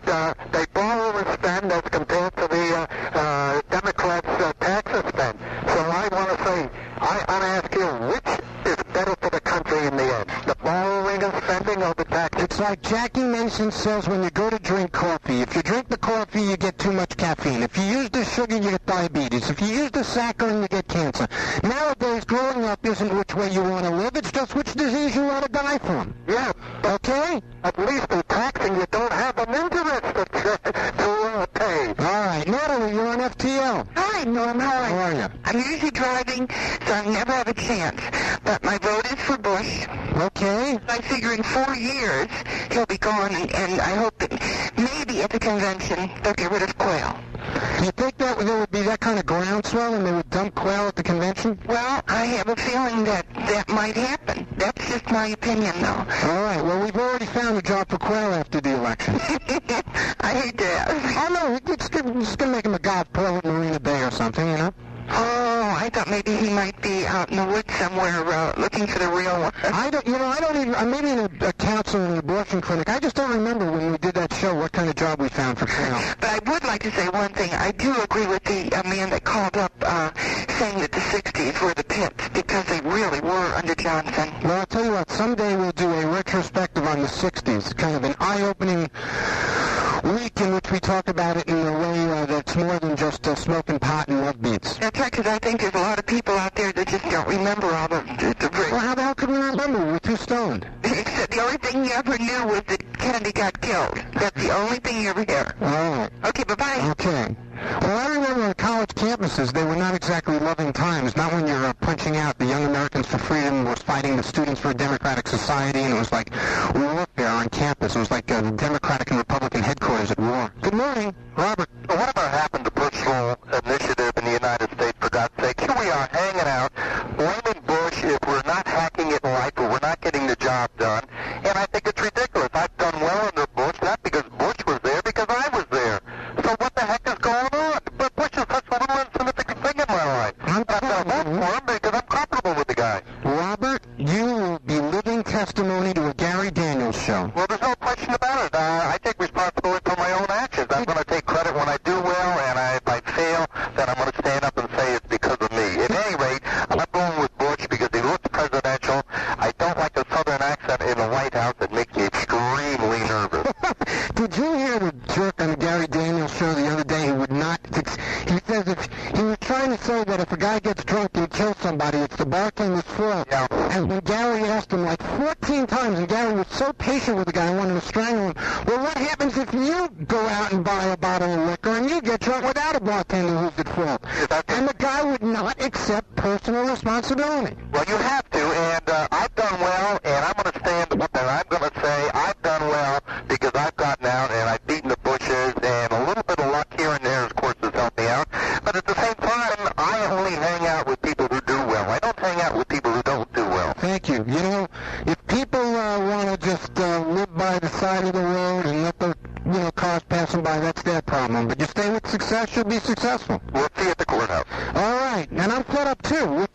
they borrow and spend as compared to the Democrats' tax spend. So I want to say, I want to ask you, which is better for the country in the end? The borrowing and spending or the tax? It's like Jackie Mason says when you go to drink coffee. If you drink the coffee, you get too much caffeine. If you use the sugar, you get diabetes. If you use the saccharin, you get cancer. Nowadays, growing up isn't which way you want to live. It's just which disease you want to die from. Yeah. Okay? At least in taxing, you don't have an interest to pay. All right. Natalie, you're on FTL. Hi, Norm. How are you? I'm usually driving, so I never have a chance. But my vote is for Bush. Okay. I figure in 4 years, he'll be gone, and I hope that maybe at the convention, they'll get rid of Quayle. You think that there would be that kind of groundswell and they would dump Quayle at the convention? Well, I have a feeling that might happen. That's just my opinion, though. All right. Well, we've already found a job for Quayle after the election. I hate that. Oh, no. It's going to make him a golf pro at Marina Bay or something, you know? Oh, I thought maybe he might be out in the woods somewhere looking for the real one. I don't even, maybe in a counselor in an abortion clinic. I just don't remember when we did that show what kind of job we found for Quayle. But I would like to say one thing. I do agree with the man that called up saying that the 60s were the pits because they really were under Johnson. Well, I'll tell you what, someday we'll do a retrospective on the 60s, kind of an eye-opening week in which we talk about it in a way that's more than just smoking pot and love beats. That's right, because I think there's a lot of people out there that just don't remember all the Well, how the hell could we remember? We were too stoned. Except the only thing you ever knew was that Kennedy got killed. That's the only thing you ever hear. All right. Okay, bye-bye. Okay. Well, I remember on college campuses, they were not exactly loving times. Not when you're punching out the Young Americans for Freedom was fighting the Students for a Democratic Society, and it was like warfare on campus. It was like the Democratic and Republican headquarters at war. Good morning, Robert. Whatever happened to personal initiative in the United States, for God's sake? Here we are hanging out, blaming Bush if we're not hacking it right or we're not getting the job done. And I think it's ridiculous. I've done well under Bush, not because Bush was there, because I was there. So what the heck is going on? But Bush is such a little insignificant thing in my life. I vote for him because I'm comfortable with the guy. Robert, you will be living testimony to a Gary Daniels show. Well, there's no question about it. I take responsibility for my own actions. I'm going to take credit when I do well, He says he was trying to say that if a guy gets drunk and kills somebody, it's the bartender's fault. Yeah. And when Gary asked him like 14 times, and Gary was so patient with the guy and wanted to strangle him, well, what happens if you go out and buy a bottle of liquor and you get drunk without a bartender who's at fault? And the guy would not accept personal responsibility. Well, you have to, and I've done well, and I'm going to stand up and I'm going to say I've done well because I've gotten out and I've beaten the bushes, and a little bit of luck here and there, of course, has helped me out. But at the same time, I only hang out with people who do well. I don't hang out with people who don't do well. Thank you. You know, if people want to just live by the side of the road and let the cars passing by, that's their problem. But you stay with success, you'll be successful. We'll see you at the courthouse. All right. And I'm fed up, too, with,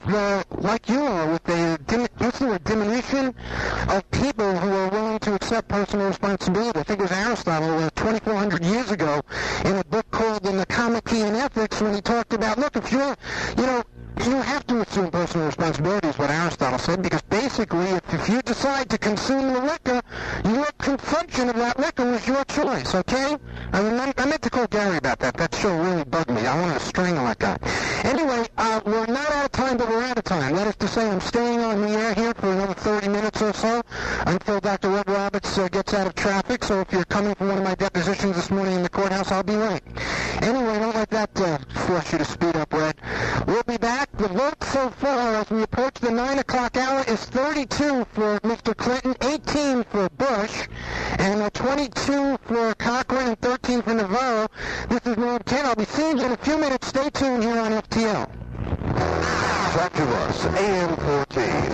like you are, with the diminution of people who are willing to accept personal responsibility. I think it was Aristotle 2,400 years ago in a book called The Nicomachean Ethics when he talked about, look, if you're, you have to assume personal responsibility is what Aristotle said, because basically if you decide to consume the liquor, your consumption of that liquor was your choice, okay? I meant to call Gary about that. That show really bugged me. I wanted to strangle that guy. Anyway, we're not out of time, but we're out of time. That is to say, I'm staying on the air here for another 30 minutes or so until Dr. Red Roberts gets out of traffic, so if you're coming for one of my depositions this morning in the courthouse, I'll be late. Anyway, don't let that force you to speed up, Red. We'll be back. The vote so far as we approach the 9 o'clock hour is 32 for Mr. Clinton, 18 for Bush, and 22 for Cochran, and 13 for Navarro. This is Norm Ken. I'll be seeing you in a few minutes. Stay tuned here on FTL. Talk to us, AM 14.